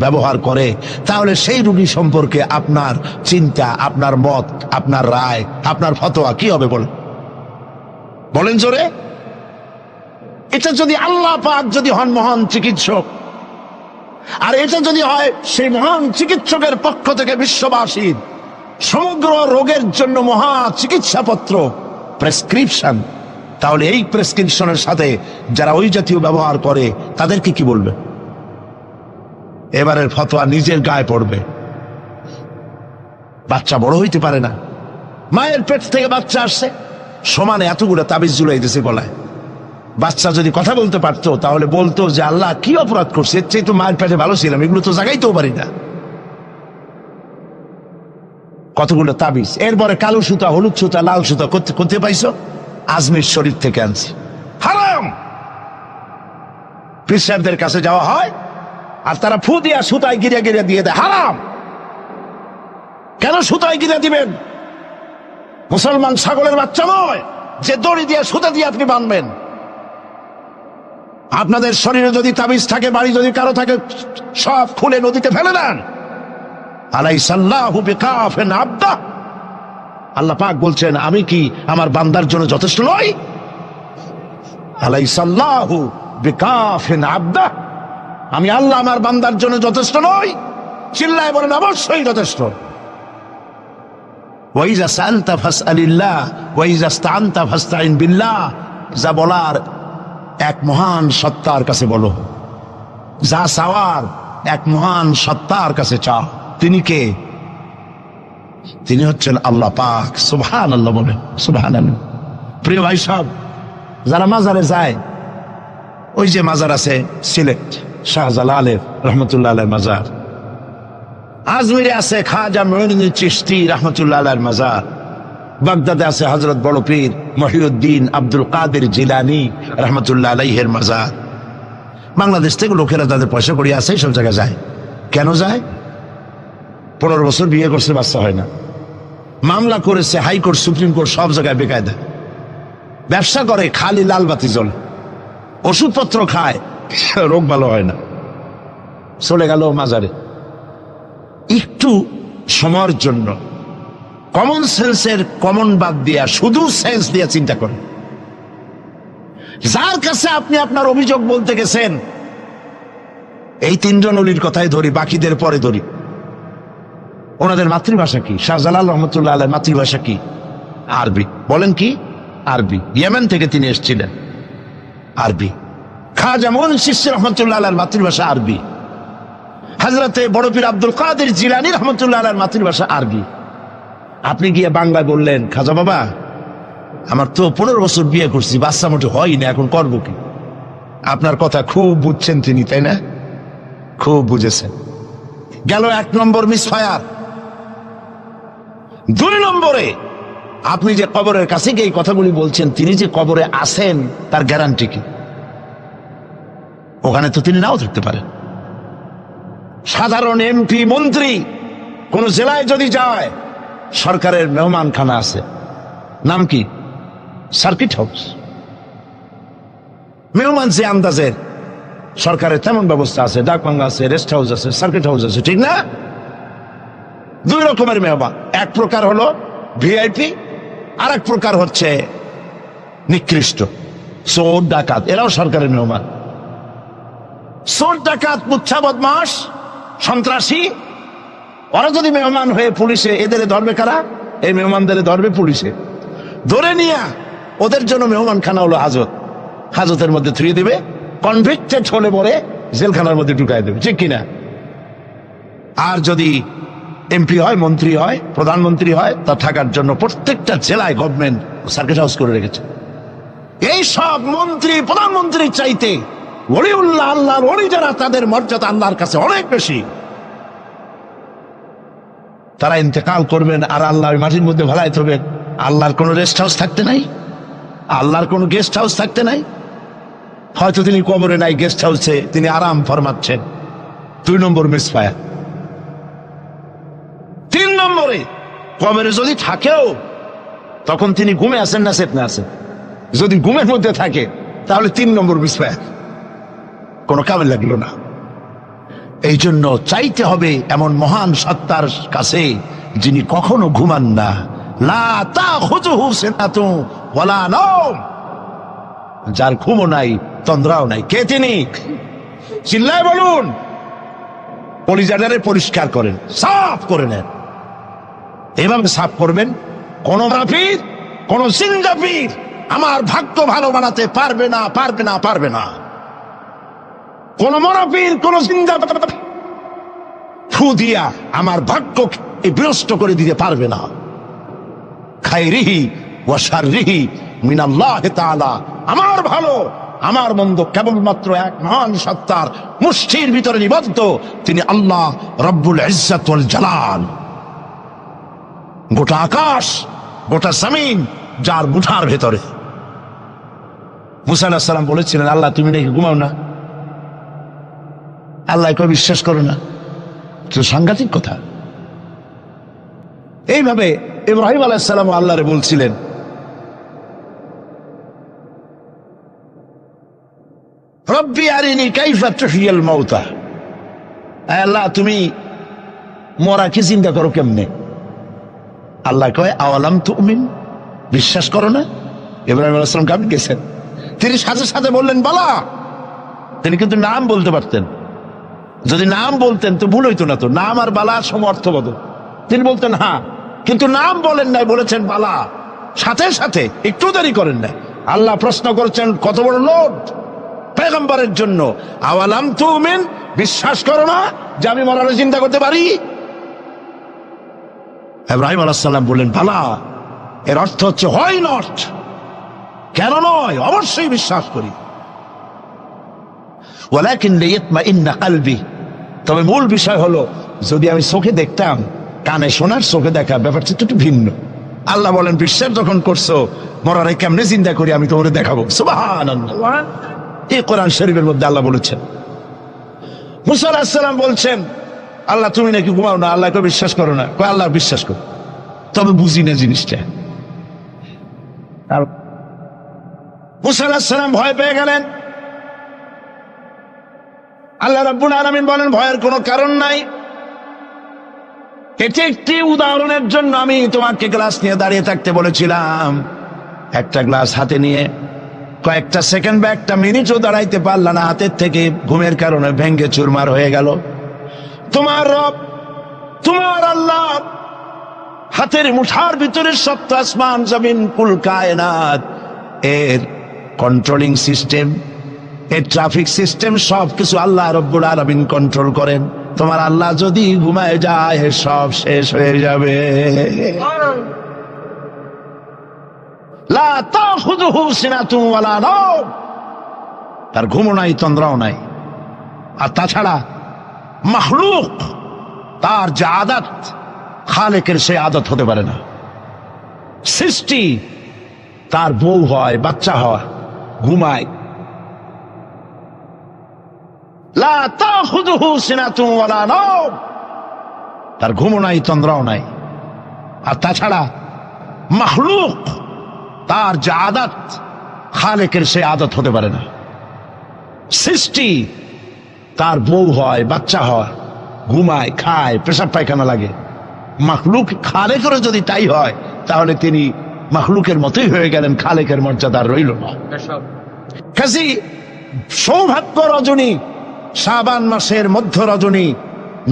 ব্যবহার করে, তাহলে সেই রুগী সম্পর্কে আপনার চিন্তা, আপনার মত, আপনার রায়, আপনার ফতোয়া কি হবে বলেন? বলেন জোরে। এটা যদি আল্লাহ পাক যদি হন মহান চিকিৎসক, আর এটা যদি হয় সেই মহান চিকিৎসকের পক্ষ থেকে বিশ্ববাসীর সমগ্র রোগের জন্য মহা চিকিৎসাপত্র প্রেসক্রিপশন, তাহলে এই প্রেসক্রিপশনের সাথে যারা ওই জাতীয় ব্যবহার করে তাদেরকে কি বলবে? এবারের ফতোয়া নিজের গায়ে পড়বে। বাচ্চা বড় হইতে পারে না, মায়ের পেট থেকে বাচ্চা আসছে, সমানে এতগুলো তাবিজ ঝুলাই দিয়েছে গলায়। বাচ্চা যদি কথা বলতে পারতো তাহলে বলতো যে আল্লাহ কি অপরাধ করছে, এর চেয়ে তো মায়ের পেটে ভালো ছিলাম, এগুলো তো জাগাইতেও পারি না। কতগুলো তাবিজ, এরপরে কালো সুতা, হলুদ সুতা, লাল সুতা করতে পাইছো? আজমির শরীফ থেকে আনছি। হারাম। পীর সাহেবদের কাছে যাওয়া হয় আর তারা ফু দিয়া সুতায় গিরে গিরে দিয়ে দেয়। হারাম। কেন সুতায় গিরে দিবেন? মুসলমান ছাগলের বাচ্চা নয় যে দড়ি দিয়ে সুতা দিয়ে আপনি বাঁধবেন। আপনাদের শরীরে যদি তাবিজ থাকে, বাড়ি যদি কারো থাকে, সব খুলে নদীতে ফেলে দেন। আলাইসাল্লাহু বিকাফিন আবদা। আল্লাহ পাক বলছেন, আমি কি আমার বান্দার জন্য যথেষ্ট নই? আলাইসাল্লাহু বিকাফিন আবদা। আমি আল্লাহ আমার বান্দার জন্য যথেষ্ট নই? চিল্লায় বলেন অবশ্যই যথেষ্ট। ওয়াইজা সাআলতা ফাসআলিল্লাহ ওয়াইজা ইসতাআনতা ফাসতাইন বিল্লাহ। যা বলার এক মহান সত্তার কাছে বলো, যা চাওয়ার এক মহান সত্তার কাছে চাও। তিনি কে? তিনি হচ্ছেন আল্লাহ পাক। সুবহানাল্লাহ বলেন, সুবহানাল্লাহ। প্রিয় ভাই সব, যারা মাজারে যায়, ওই যে মাজার আছে সিলেট শাহজালালের রহমতুল্লাহ আলাইহির মাজার, আজমিরে আছে খাজা মুঈনুদ্দিন চিশতি রহমতুল্লাহ আলাইহির মাজার, বাগদাদে আছে হযরত বড় পীর মহিউদ্দিন আব্দুল কাদের জিলানী রহমতুল্লাহ আলাইহির মাজার। বাংলাদেশ থেকে লোকেরা তাদের পয়সা করি আছে সব জায়গায় যায়। কেন যায়? 15 বছর বিয়ে করছে, বাচ্চা হয় না, মামলা করেছে হাইকোর্ট, সুপ্রিম কোর্ট, সব জায়গায় বেকায়দা, ব্যবসা করে, খালি লাল বাতি জ্বলে, ওষুধপত্র খায়, রোগ ভালো হয় না, চলে গেল মাজারে। একটু সময়ের জন্য কমন সেন্সের কমন বাদ দিয়া শুধু সেন্স দিয়া চিন্তা করেন। যার কাছে আপনি আপনার অভিযোগ বলতে গেছেন, এই 3 জন অলির কথাই ধরি, বাকিদের পরে ধরি। ওনাদের মাতৃভাষা কি? শাহজালাল রহমতুল্লাহ আলাইহির মাতৃভাষা কি? আরবি। বলেন কি? আরবি। ইয়েমেন থেকে তিনি এসেছিলেন, আরবি। খাজা মুঈনুদ্দিন চিশতি রহমতুল্লাহ আলাইহির মাতৃভাষা আরবি। হযরতে বড় পীর আব্দুল কাদের জিলানী রহমতুল্লাহ আলাইহির মাতৃভাষা আরবি। আপনি গিয়ে বাংলায় বললেন, খাজা বাবা আমার তো 15 বছর বিয়ে করছি, বাচ্চা মোটে হয় না, এখন করবো কি? আপনার কথা খুব বুঝছেন তিনি, তাই না? খুব বুঝেছেন। গেল 1 নম্বর মিসফায়ার। 2 নম্বরে, আপনি যে কবরের কাছে গিয়ে এই কথাগুলি বলছেন, তিনি যে কবরে আছেন তার গ্যারান্টি কি? ওখানে তো তিনি নাও থাকতে পারেন। সাধারণ এমপি মন্ত্রী কোন জেলায় যদি যায়, সরকারের মেহমানখানা আছে, নাম কি? Circuit house. মেহমান যে আন্দাজের, সরকারের তেমন ব্যবস্থা আছে, ডাকবাংলা আছে, রেস্ট হাউস আছে, সার্কিট হাউস আছে, ঠিক না? 2 রকমের মেহমান। এক প্রকার হলো ভিআইপি, আর এক প্রকার হচ্ছে নিকৃষ্ট, চোর ডাকাত। এরাও সরকারের মেহমান। চোর ডাকাত, মুচ্ছা বদমাস, সন্ত্রাসী, ওরা যদি মেহমান হয়ে পুলিশে, এদের ধরবে কারা? এই মেহমানদের ধরবে পুলিশে। ধরে নিয়ে ওদের জন্য মেহমানখানা হলো হাজত। হাজতের মধ্যে থুয়ে দিবে, কনভিক্টেড হলে পরে জেলখানার মধ্যে ঢুকাই দেবে, ঠিক কিনা? আর যদি এমপি হয়, মন্ত্রী হয়, প্রধানমন্ত্রী হয়, তা থাকার জন্য প্রত্যেকটা জেলায় গভর্নমেন্ট সার্কিট হাউস করে রেখেছে। এই সব মন্ত্রী প্রধানমন্ত্রীর চাইতে ওলিউল্লাহ, আল্লাহর ওলি যারা, তাদের মর্যাদা আল্লাহর কাছে অনেক বেশি। তারা ইন্তেকাল করবেন আর আল্লাহ মাটির মধ্যে ভালাই থবেন। আল্লাহর কোনো রেস্ট হাউস থাকতে নাই, আল্লাহর কোনো গেস্ট হাউস থাকতে নাই। হয়তো তিনি কবরে নাই, গেস্ট হাউসে তিনি আরাম ফরমাচ্ছেন। 2 নম্বর মিসফায়ার। 3 নম্বরে, কবরে যদি থাকেও তখন তিনি ঘুমে আছেন না চেতনা আছেন? যদি ঘুমের মধ্যে থাকে তাহলে 3 নম্বর মিসফায়ার, কোনো কামে লাগলো না। এই জন্য চাইতে হবে এমন মহান সত্তার কাছে যিনি কখনো ঘুমান না। লা তাখুযুহু সিনাতুন ওয়ালা নাওম, যার ঘুমও নাই, তন্দ্রাও নাই। কে তিনি? চিল্লায় বলুন। কলিজাটারে পরিষ্কার করেন, সাফ করে নেন। এভাবে সাফ করবেন, কোন মাফির, কোন জিন্দাফির আমার ভাগ্য ভালো বানাতে পারবে না, পারবে না, পারবে না। কোন মরাফির, কোন জিন্দা ফু দিয়া আমার ভাগ্যকে বিনষ্ট করে দিতে পারবে না। খায়রিহি ওয়া শাররিহি মিনাল্লাহি তাআলা, আমার ভালো আমার মন্দ কেবলমাত্র এক মহান সত্তার মুষ্টির ভিতরে নিবদ্ধ, তিনি আল্লাহ রব্বুল ইজ্জত ওয়াল জালাল। গোটা আকাশ, গোটা জমিন যার মুঠার ভেতরে। মুসা আলাইহিস সালাম বলেছিলেন, আল্লাহ তুমি নাকি ঘুমাও না? আল্লাহ কেউ বিশ্বাস করো না? তো সাংঘাতিক কথা। এইভাবে ইব্রাহিম আলাইহিস সালাম আল্লাহরে বলছিলেন, রব্বি আরিনি কাইফা তুহইয়াল মাউতা, আল্লাহ তুমি মরাকে জিন্দা করো কেমনে? আল্লাহ কয়, আওয়ালাম তুমিন, বিশ্বাস করো না? ইব্রাহিম আলাইহিস সালাম কাঁপে গেছেন। তিনি সাথে সাথে বললেন বালা। তিনি কিন্তু নাম বলতে পারতেন, যদি নাম বলতেন তো ভুল হইতো না। তো নাম আর বালা সমর্থবদল। তিনি বলতেন হ্যাঁ, কিন্তু নাম বলেন নাই, বলেছেন বালা। সাথে সাথে একটু দেরি করেন নাই। আল্লাহ প্রশ্ন করেছেন, কত বড় লোড পয়গম্বরের জন্য, আওয়ালাম তুমিন, বিশ্বাস করো না যে আমি মরারে চিন্তা করতে পারি? ইব্রাহিম আলাইহিস সালাম বললেন বালা। এর অর্থ হচ্ছে হয় নট, কেন নয়, অবশ্যই বিশ্বাস করি। ওয়ালাকিন লিয়াতমাইন্না কলবি, তবে মূল বিষয় হলো যদি আমি চোখে দেখতাম, কানে শোনার, চোখে দেখা ব্যাপারটা একটু ভিন্ন। আল্লাহ বলেন, বিশ্বাস যখন করছো, মরারে কেমনে চিন্তা করি আমি তোমাকে দেখাবো। সুবহানাল্লাহ, এই কোরআন শরীফের মধ্যে আল্লাহ বলেছেন। মুসা আলাইহিস সালাম বলছেন, আল্লাহ তুমি নাকি ঘুমাও না, আল্লাহকে বিশ্বাস করো না? কয় আল্লাহ বিশ্বাস করো, তবে বুঝি না জিনিসটা। মুসা আলাইহিস সালাম ভয় পেয়ে গেলেন। আল্লাহ রাব্বুল আলামিন বলেন, ভয়ের কোনো কারণ নাই। এটি একটি উদাহরণের জন্য আমি তোমাকে গ্লাস নিয়ে দাঁড়িয়ে থাকতে বলেছিলাম। একটা গ্লাস হাতে নিয়ে কয়েকটা সেকেন্ড বা একটা মিনিটও দাঁড়াইতে পারলা না, হাতের থেকে ঘুমের কারণে ভেঙ্গে চুরমার হয়ে গেল। তোমার রব, তোমার আল্লাহ হাতের মুঠার ভিতরে সপ্ত আসমান জমিন কুল কায়নাত, এর কন্ট্রোলিং সিস্টেম, এর ট্রাফিক সিস্টেম সবকিছু আল্লাহ রব্বুল আলামিন কন্ট্রোল করেন। তোমার আল্লাহ যদি ঘুমায় যায় সব শেষ হয়ে যাবে। লা তাখুযুহু সিনাতুন ওয়ালা নাওম, তার ঘুমও নাই তন্দ্রাও নাই। আর তাছাড়া মাখলুক তার যে আদত, খালেকের সে আদত হতে পারে না। সৃষ্টি তার বউ হয়, বাচ্চা হয়, ঘুমায়। লা তাখুযুহু সিনাতুন ওয়ালা নাওম, তার ঘুমও নাই তন্দ্রাও নাই। আর তাছাড়া মাখলুক তার যে আদত, খালেকের সে আদত হতে পারে না। সৃষ্টি তার বউ হয়, বাচ্চা হয়, ঘুমায়, খায়, পেশাব পায়খানা লাগে। মাখলুক খালেকেরও যদি তাই হয় তাহলে তিনি মাখলুকের মতোই হয়ে গেলেন, খালেকের মর্যাদা রইল না। কাজী সৌভাগ্য রজনী শাবান মাসের মধ্য রজনী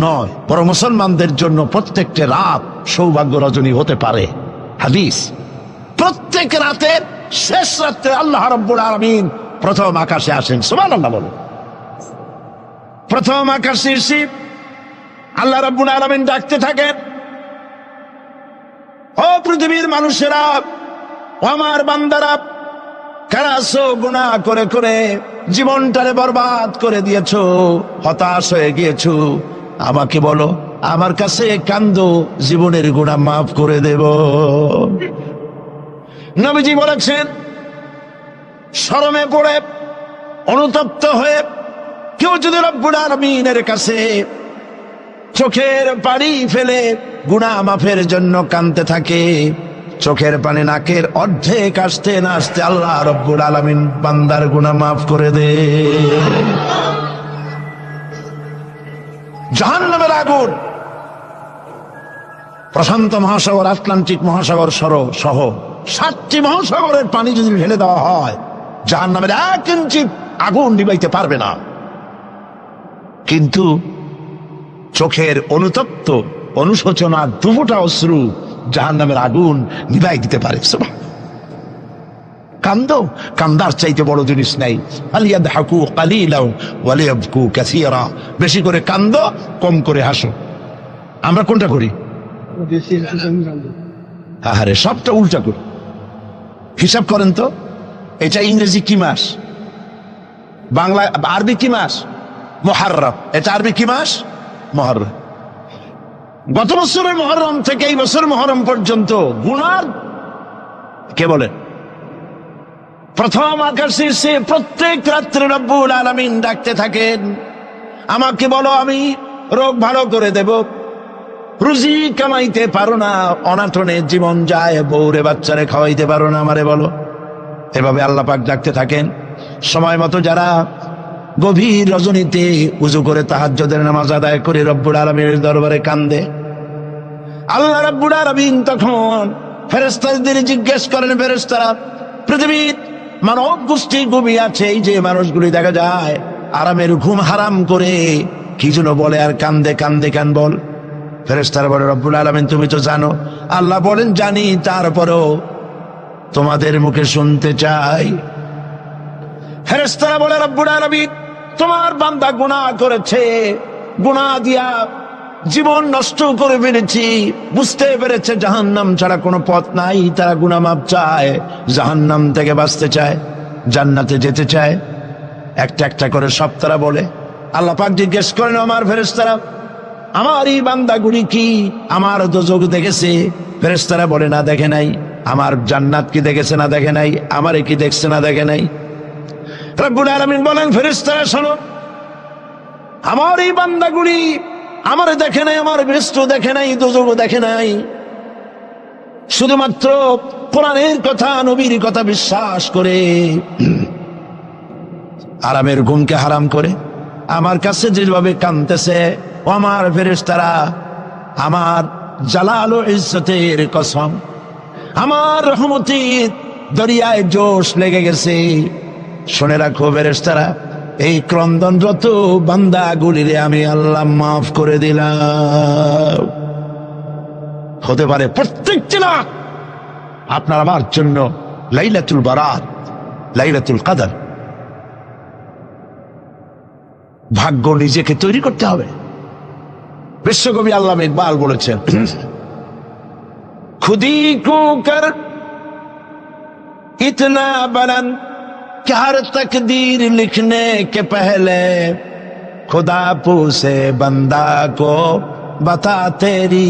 নয়, বরং মুসলমানদের জন্য প্রত্যেকটা রাত সৌভাগ্য রজনী হতে পারে। হাদিস, প্রত্যেক রাতের শেষ রাতে আল্লাহ রাব্বুল আলামিন প্রথম আকাশে আসেন। সুবহানাল্লাহ বলুন। প্রথম আকাশে এসে আল্লাহ রাব্বুল আলামিন ডাকতে থাকেন, ও পৃথিবীর মানুষেরা, ও আমার বান্দারা, কারা আছো গুনাহ করে করে জীবনটারে বরবাদ করে দিয়েছো, হতাশ হয়ে গিয়েছো, আমাকে বলো, আমার কাছে কান্দো, জীবনের গুনাহ মাফ করে দেব। নবীজি বলেছেন, শরমে পড়ে অনুতপ্ত হয়ে কেউ যদি রব্বুল আলামিনের কাছে চোখের পানি ফেলে গুনাহ মাফের জন্য কাঁদতে থাকে, চোখের পানি নাকের অর্ধেক আসতে না আসতে আল্লাহ রব্বুল আলামিন বান্দার গুনাহ মাফ করে দে। জাহান্নামের আগুন প্রশান্ত মহাসাগর, আটলান্টিক মহাসাগর সহ 7টি মহাসাগরের পানি যদি ঢেলে দেওয়া হয়, জাহান্নামের 1 ইঞ্চি আগুন নিবাইতে পারবে না। কিন্তু চোখের অনুতপ্ত অনুশোচনা দুফোঁটা অশ্রু জাহান্নামের আগুন নিভাই দিতে পারে। কান্দো, কান্দার চাইতে বড় জিনিস নাই। ফালিয়াদহাকু কালিলাও ওয়ালিয়াবকু কাসীরা, বেশি করে কান্দো, কম করে হাসো। আমরা কোনটা করি? আহারে, সবটা উল্টা করি। হিসাব করেন তো, এটা ইংরেজি কি মাস, বাংলা আরবি কি মাস? মুহররম। এটা আরবি কি মাস? মুহররম। গত বছরের মুহররম থেকে এই বছর মুহররম পর্যন্ত গুনার কে বলেন? প্রথম আকাশে সে প্রত্যেক রাত্রে রব্বুল আলামিন ডাকতে থাকেন, আমাকে বলো, আমি রোগ ভালো করে দেব। রুজি কামাইতে পারো না, অনাটনে জীবন যায়, বউরে বাচ্চারে খাওয়াইতে পারো না, আমারে বলো। এভাবে আল্লাহ পাক ডাকতে থাকেন। সময় মতো যারা গভীর রজনীতে উজু করে তাহাজ্জুদের নামাজ আদায় করে রব্বুল আলামিনের দরবারে কান্দে, আল্লাহ রাব্বুল আলামিন তখন ফেরেশতাদের জিজ্ঞেস করেন, ফেরেশতারা, পৃথিবীর মানব গোষ্ঠী ঘুমিয়ে আছে, এই যে মানুষগুলি দেখা যায় আরামের ঘুম হারাম করে কি যেন বলে আর কান্দে, কান্দে কেন বল? ফেরেশতারা বলে, রব্বুল আলামিন তুমি তো জানো। আল্লাহ বলেন, জানি, তারপরেও তোমাদের মুখে শুনতে চাই। ফেরেশতারা বলে, রব্বুল আলামিন তোমার বান্দা গুনাহ করেছে, গুনাহ দিয়া জীবন নষ্ট করে ফেলেছি, বুঝতে পেরেছে জাহান্নাম ছাড়া কোনো পথ নাই, তারা গুনাহ মাপ চায়, জাহান্নাম থেকে বাঁচতে চায়, জান্নাতে যেতে চায়। একটা একটা করে সব তারা বলে। আল্লাহ পাক জিজ্ঞেস করেন, আমার ফেরেশতারা, আমার এই বান্দাগুলি কি আমার দোজখ দেখেছে? ফেরেশতারা বলে, না, দেখে নাই। আমার জান্নাত কি দেখেছে? না, দেখে নাই। আমারে কি দেখছে? না, দেখে নাই। রব্বুল আলামিন বলেন, ফেরেশতারা শোনো, আমার এই বান্দাগুলি আমারে দেখে নাই, আমার বেহেশত দেখে নাই, দোজখ দেখে নাই, শুধুমাত্র কোরআনের কথা, নবীর কথা বিশ্বাস করে আরামের ঘুমকে হারাম করে আমার কাছে যেভাবে কাঁদতেছে, ও আমার ফেরেশতারা, আমার জালাল ও ইজ্জতের কসম, আমার রহমতের দরিয়ায় জোশ লেগে গেছে। শুনে রাখো ফেরেশতারা, এই ক্রন্দনরত বান্দাগুলিরে আমি আল্লাহ মাফ করে দিলাম। হতে পারে প্রত্যেকটি রাত আপনার আমার জন্য লাইলাতুল বারাত, লাইলাতুল কদর। ভাগ্য নিজেকে তৈরি করতে হবে। বিশ্বকবি আল্লামা ইকবাল বলেছেন, খুদি কো কর ইতনা বুলন্দ कि हर तकदीर लिखने के पहले खुदा पूछे बंदा को बता तेरी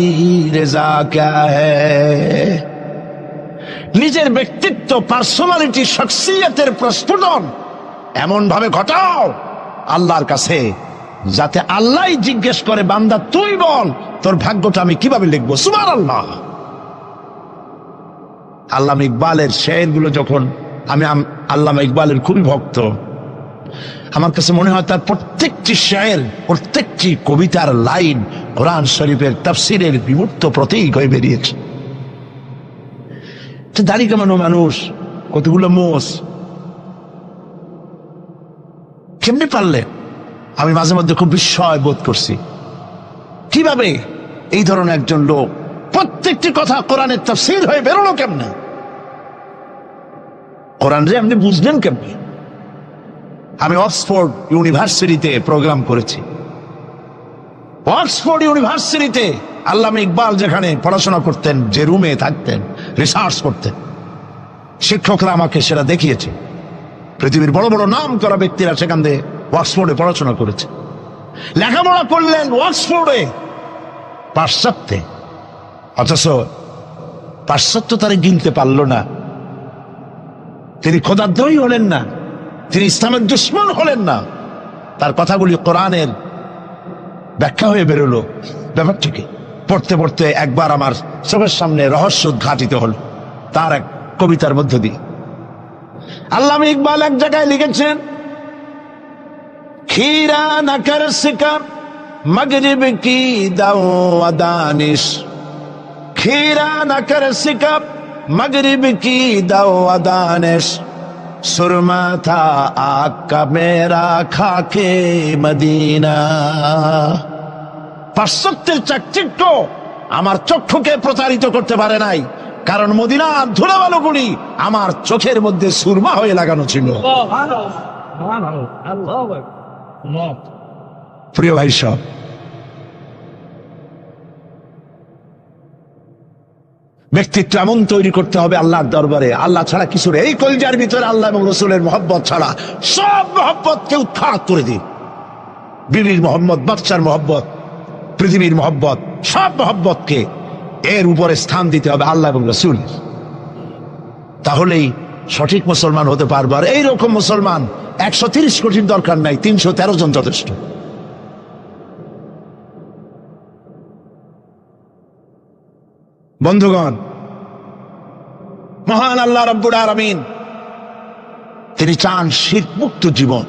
रजा क्या है। নিজের ব্যক্তিত্ব, পার্সোনালিটি, শখসিয়তের প্রস্ফুটন এমন ভাবে ঘটাও আল্লাহর কাছে, যাতে আল্লাহই জিজ্ঞেস করে, বান্দা তুই বল তোর ভাগ্যটা আমি কিভাবে লিখবো। সুবহানাল্লাহ। আল্লামা ইকবালের শেরগুলো যখন আমি আল্লামা ইকবালের খুবই ভক্ত, আমার কাছে মনে হয় তার প্রত্যেকটি শের, প্রত্যেকটি কবিতার লাইন কোরআন শরীফের তাফসীরের বিমূর্ত প্রতীক হয়ে বেরিয়েছে। দাড়ি কামানো মানুষ, কতগুলো মোষ, কেমনি পারলেন? আমি মাঝে মধ্যে খুব বিস্ময় বোধ করছি, কিভাবে এই ধরনের একজন লোক প্রত্যেকটি কথা কোরআনের তাফসীর হয়ে বেরোলো কেমনে? কোরআন রে আপনি বুঝলেন কেমনে? আমি অক্সফোর্ড ইউনিভার্সিটিতে প্রোগ্রাম করেছি। অক্সফোর্ড ইউনিভার্সিটিতে আল্লামা ইকবাল যেখানে পড়াশোনা করতেন, যে রুমে থাকতেন, রিসার্চ করতেন, শিক্ষকরা আমাকে সেটা দেখিয়েছে। পৃথিবীর বড় বড় নাম করা ব্যক্তিরা সেখান থেকে অক্সফোর্ডে পড়াশোনা করেছে, লেখাপড়া করলেন অক্সফোর্ডে, পাশ্চাত্যে। অথচ পাশ্চাত্য তারা গিনতে পারল না। তিনি খোদাদ্রোহী হলেন না, তিনি ইসলামের দুশমন হলেন না। তার কথাগুলি কোরআনের ব্যাখ্যা হয়ে বেরোলো। ব্যাপারটিকে পড়তে পড়তে একবার আমার চোখের সামনে রহস্য উদ্ঘাটিত হল তার এক কবিতার মধ্য দিয়ে। আল্লামা ইকবাল এক জায়গায় লিখেছেন, खीरा न कर सका मगरिब की दाओ दानिश, खीरा न कर सका मगरिब की दाओ दानिश, सुरमा था आग का मेरा खाके मदीना। পাশ্চাত্যের চাকচিক্য আমার চক্ষুকে প্রতারিত করতে পারে নাই, কারণ মদিনার ধুলাবালুগুলি আমার চোখের মধ্যে সুরমা হয়ে লাগানো ছিল। প্রিয় ভাই সব, ব্যক্তিত্ব এমন তৈরি করতে হবে আল্লাহর দরবারে, আল্লাহ ছাড়া কিছু নেই। এই কলজার ভিতরে আল্লাহ এবং রসুলের মহব্বত ছাড়া সব মহব্বতকে উৎখাত করে দিন। বিবির মহব্বত, বাচ্চার মহব্বত, পৃথিবীর মহব্বত, সব মহব্বতকে এর উপরে স্থান দিতে হবে আল্লাহ এবং রসুল। তাহলেই সঠিক মুসলমান হতে পারবে। আর এইরকম মুসলমান 130 কোটির দরকার নাই, 313 জন যথেষ্ট। বন্ধুগণ, মহান আল্লাহ রাব্বুল আলামিন তিনি চান শিরক মুক্ত জীবন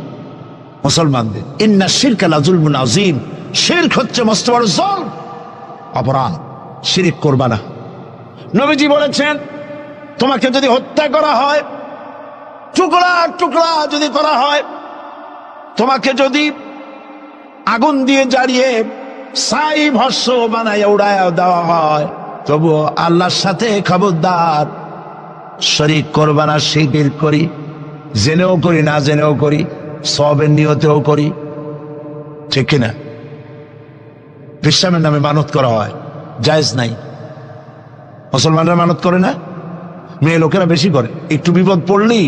মুসলমানদের। ইন্না শিরকা লাযুলমুন আযীম, শিরক হচ্ছে মস্ত বড় জুলম, অপরাধ। শিরক করবা না। নবীজি বলেছেন, তোমাকে যদি হত্যা করা হয়, টুকরা টুকরা যদি করা হয়, তোমাকে যদি আগুন দিয়ে জ্বালিয়ে ছাই ভস্ম বানায় উড়ায় দেওয়া হয়, তবুও আল্লাহর সাথে খবরদার শরীক করবা না। শিরক করি, জেনেও করি, না জেনেও করি, সওয়াবের নিয়তেও করি, ঠিক কিনা? বিশ্রামের নামে মানত করা হয়, জায়েজ নাই। মুসলমানরা মানত করে না, মেয়ে লোকেরা বেশি করে। একটু বিপদ পড়লেই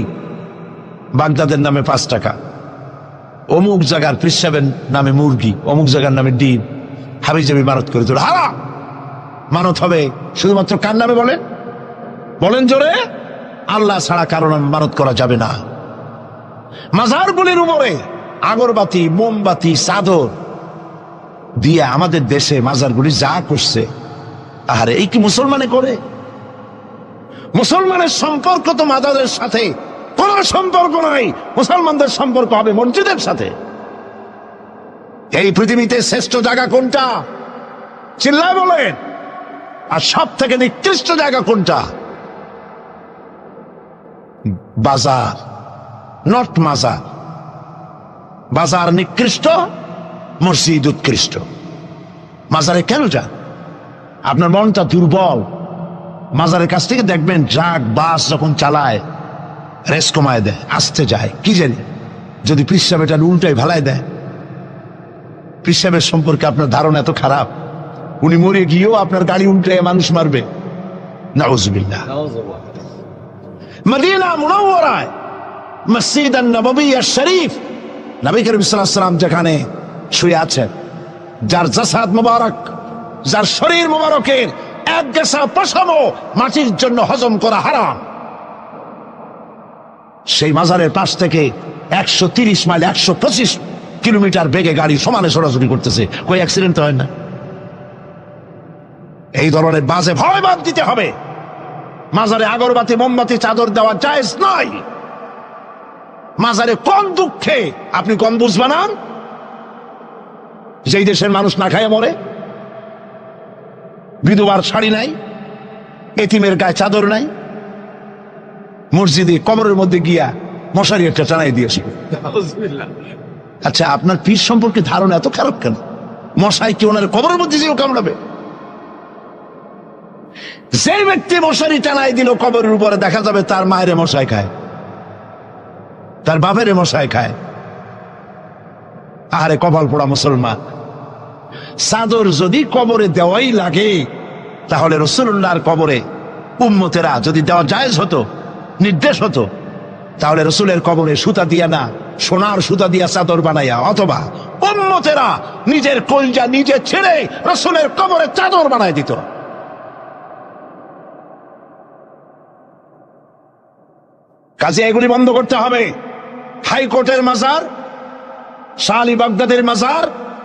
বাগদাদের নামে 5 টাকা, অমুক জায়গার পেশাবের নামে মুরগি, অমুক জায়গার নামে ডিম, হাবিজাবি মানত করে তোর হারা। মানত হবে শুধুমাত্র কার নামে? বলেন বলেন জোরে, আল্লাহ ছাড়া কারো নামে মানত করা যাবে না। মাজারগুলির উপরে আগরবাতি, মোমবাতি, চাদর দিয়ে আমাদের দেশে মাজারগুলি যা করছে, আরে এই কি মুসলমানে করে? মুসলমানের সম্পর্ক তো মাজারের সাথে কোন সম্পর্ক নাই। মুসলমানদের সম্পর্ক হবে মসজিদের সাথে। এই পৃথিবীতে শ্রেষ্ঠ জায়গা কোনটা? চিল্লায় বলেন। আর সব থেকে নিকৃষ্ট জায়গা কোনটা? বাজার, নট মাজার। বাজার নিকৃষ্ট, মসজিদ উৎকৃষ্ট। মাজারে কেন যান? আপনার মনটা দুর্বল। মাজারের কাছ থেকে দেখবেন ট্রাক, বাস যখন চালায় রেস কমায় দেয়, আসতে যায়, কি জানি যদি পিসাব এটা উল্টাই ভালাই দেয়। পিসাবের সম্পর্কে আপনার ধারণা এত খারাপ। উনি মরে গিয়েও আপনার গাড়ি উল্টে মানুষ মারবে, নাউজুবিল্লাহ। মদিনা মুনাওয়ারায় মসজিদ নববী শরীফ, নবী করিম সাল্লাল্লাহু আলাইহি ওয়াসাল্লাম যেখানে শুয়ে আছেন, যার জাসাদ মুবারক, যার শরীর মুবারকের এক গেসা পশমও মাটির জন্য হজম করা হারাম, সেই মাজারের পাশ থেকে 130 মাইল 125 কিলোমিটার বেগে গাড়ি সমানে সরাসরি করতেছে, কই অ্যাক্সিডেন্ট হয় না? এই ধরনের বাজে ভয় বাদ দিতে হবে। মাজারে আগরবাতি মোমবাতি চাদর দেওয়া জায়েজ নয়। মাজারে কোন দুঃখে আপনি কম বুঝ বানান? যেই দেশের মানুষ না খায় মরে, বিধবার শাড়ি নাই, এতিমের গায়ে চাদর নাই, মসজিদে কবরের মধ্যে গিয়া মশারি একটা টানাই দিয়েছে। আচ্ছা, আপনার পীর সম্পর্কে ধারণা এত খারাপ কেন? মশাই কি ওনার কবরের মধ্যে যেও কামড়াবে? যে ব্যক্তি মশারি টানাই দিল কবরের উপরে, দেখা যাবে তার মায়ের মশাই খায়, তার বাপের মশাই খায়। আরে কপাল পোড়া মুসলমান! চাদর যদি কবরে দেওয়াই লাগে, তাহলে রাসূলুল্লাহর কবরে উম্মতেরা যদি দেওয়া জায়েজ হতো, নির্দেশ হতো, তাহলে রাসূলের কবরে সুতা দিয়া না, সোনার সুতা দিয়া চাদর বানাইয়া, অথবা উম্মতেরা নিজের কলজা নিজে ছেড়ে রাসূলের কবরে চাদর বানাই দিত। কাজে এগুলি বন্ধ করতে হবে। হাইকোর্টের মাজার, শাহ আলী বাগদাদের মাজার,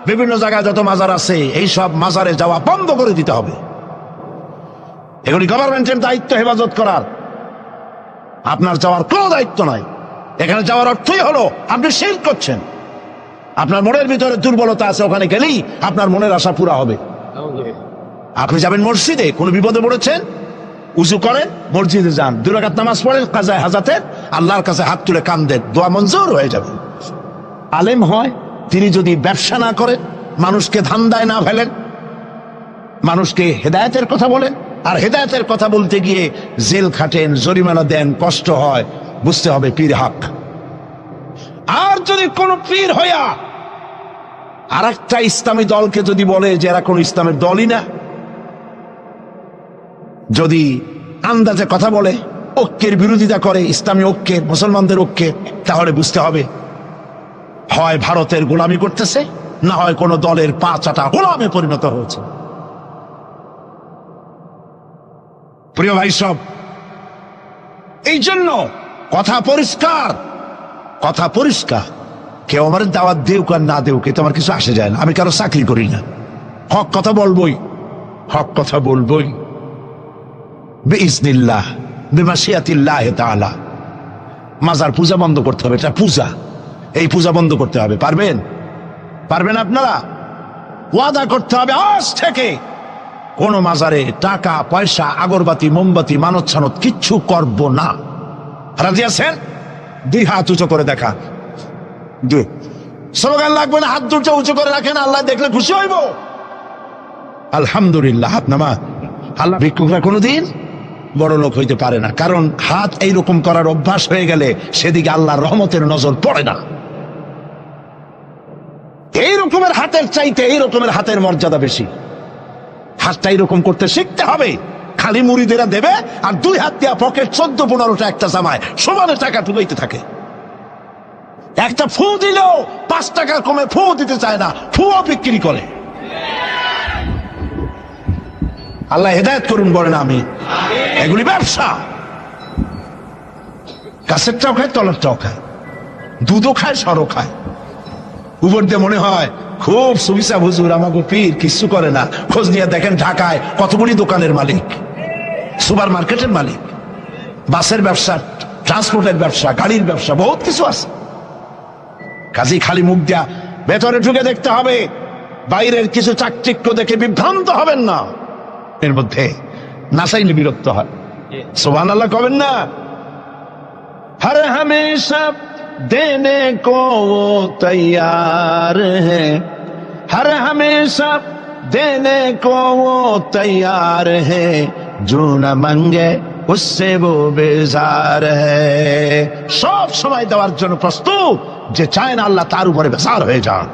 বিভিন্ন জায়গায় যত মাজার আছে, এই সব মাজারে যাওয়া বন্ধ করে দিতে হবে। এগুলি গভর্নমেন্টের দায়িত্ব হেফাজত করার, আপনার যাওয়ার কোনো দায়িত্ব নাই। এখানে যাওয়ার অর্থই হলো আপনি শিরক করছেন। আপনার মনের ভিতরে দুর্বলতা আছে, ওখানে গেলেই আপনার মনের আশা পুরা হবে। আপনি যাবেন মসজিদে, কোনো বিপদে পড়েছেন, উজু করেন, মসজিদে যান, 2 রাকাত নামাজ পড়েন, কাজায়ে হাজাতের, আল্লাহর কাছে হাত তুলে কান্দেন, দোয়া মঞ্জুর হয়ে যাবে। আলেম হয়, তিনি যদি ব্যবসা না করেন, মানুষকে ধান্দায় না ফেলেন, মানুষকে হেদায়েতের কথা বলেন, আর হেদায়েতের কথা বলতে গিয়ে জেল খাটেন, জরিমানা দেন, কষ্ট হয়, বুঝতে হবে পীর হক। আর যদি কোন পীর হইয়া আর একটা ইসলামী দলকে যদি বলে যে এরা কোন ইসলামের দলই না, যদি আন্দাজে কথা বলে, ঐক্যের বিরোধিতা করে, ইসলামী ঐক্যে, মুসলমানদের ঐক্যে, তাহলে বুঝতে হবে হয় ভারতের গোলামি করতেছে, না হয় কোন দলের পা চাটা গোলামে পরিণত হয়েছে। প্রিয় ভাই সব, এই জন্য কথা পরিষ্কার, কথা পরিষ্কার। কেউ আমার দাওয়াত দেউক আর না দেউক, এতে আমার কিছু আসে যায় না। আমি কারো চাকরি করি না, হক কথা বলবই, হক কথা বলবই বিইজনিল্লাহ, বিমাশিয়াতিল্লাহ তাআলা। মাজার পূজা বন্ধ করতে হবে, এটা পূজা, এই পূজা বন্ধ করতে হবে। পারবেন? পারবেন আপনারা? ওয়াদা করতে হবে আজ থেকে কোন মাজারে টাকা পয়সা, আগরবাতি মোমবাতি, মানত ছানত কিচ্ছু করব না। রাজি আছেন? 2 হাত উঁচু করে দেখা, 2 স্লোগান লাগবে না, হাত দুটো উঁচু করে রাখেন, আল্লাহ দেখলে খুশি হইব। আলহামদুলিল্লাহ, হাত নামা। আল্লাহ ভিক্ষুকরা কোনোদিন বড় লোক হইতে পারে না, কারণ হাত এইরকম করার অভ্যাস হয়ে গেলে সেদিকে আল্লাহর রহমতের নজর পড়ে না। এই রকমের হাতের চাইতে এই রকমের হাতের মর্যাদা বেশি। হাতটা এইরকম করতে শিখতে হবে। খালি মুরিদেরা দেবে, আর 2 হাত দিয়া পকেট 14-15টা একটা জামায় সমানে টাকা ঢুকাইতে থাকে। একটা ফু দিলেও 5 টাকা কমে ফু দিতে চায় না, ফুও বিক্রি করে। আল্লাহ হেদায়েত করুন, বলেন আমি। এগুলি ব্যবসা। কাছেরটাও খায়, তলারটাও খায়, দুধও খায়, সরও খায়। উপর দিয়ে মনে হয় খুব সুবিসা হুজুর, আমাকে পীর কিছু করে না। খোঁজ নিয়ে দেখেন ঢাকায় কতগুলি দোকানের মালিক, সুপার মার্কেটের মালিক, বাসের ব্যবসা, ট্রান্সপোর্টের ব্যবসা, গাড়ির ব্যবসা, বহুত কিছু আছে। কাজেই খালি মুখ দিয়া ভেতরে ঢুকে দেখতে হবে। বাইরের কিছু চাকচিক্য দেখে বিভ্রান্ত হবেন না। এর মধ্যে না চাইলে বিরক্ত হয়। সুবহানাল্লাহ কবেন না? হর হমেশা देने को वो तैयार है, हर हमेशा देने को वो तैयार है, जो न मांगे उससे वो बेजार है। सब समय দেওয়ার জন্য প্রস্তুত, যে চায় না আল্লাহ তার উপরে বেজার হয়ে যান।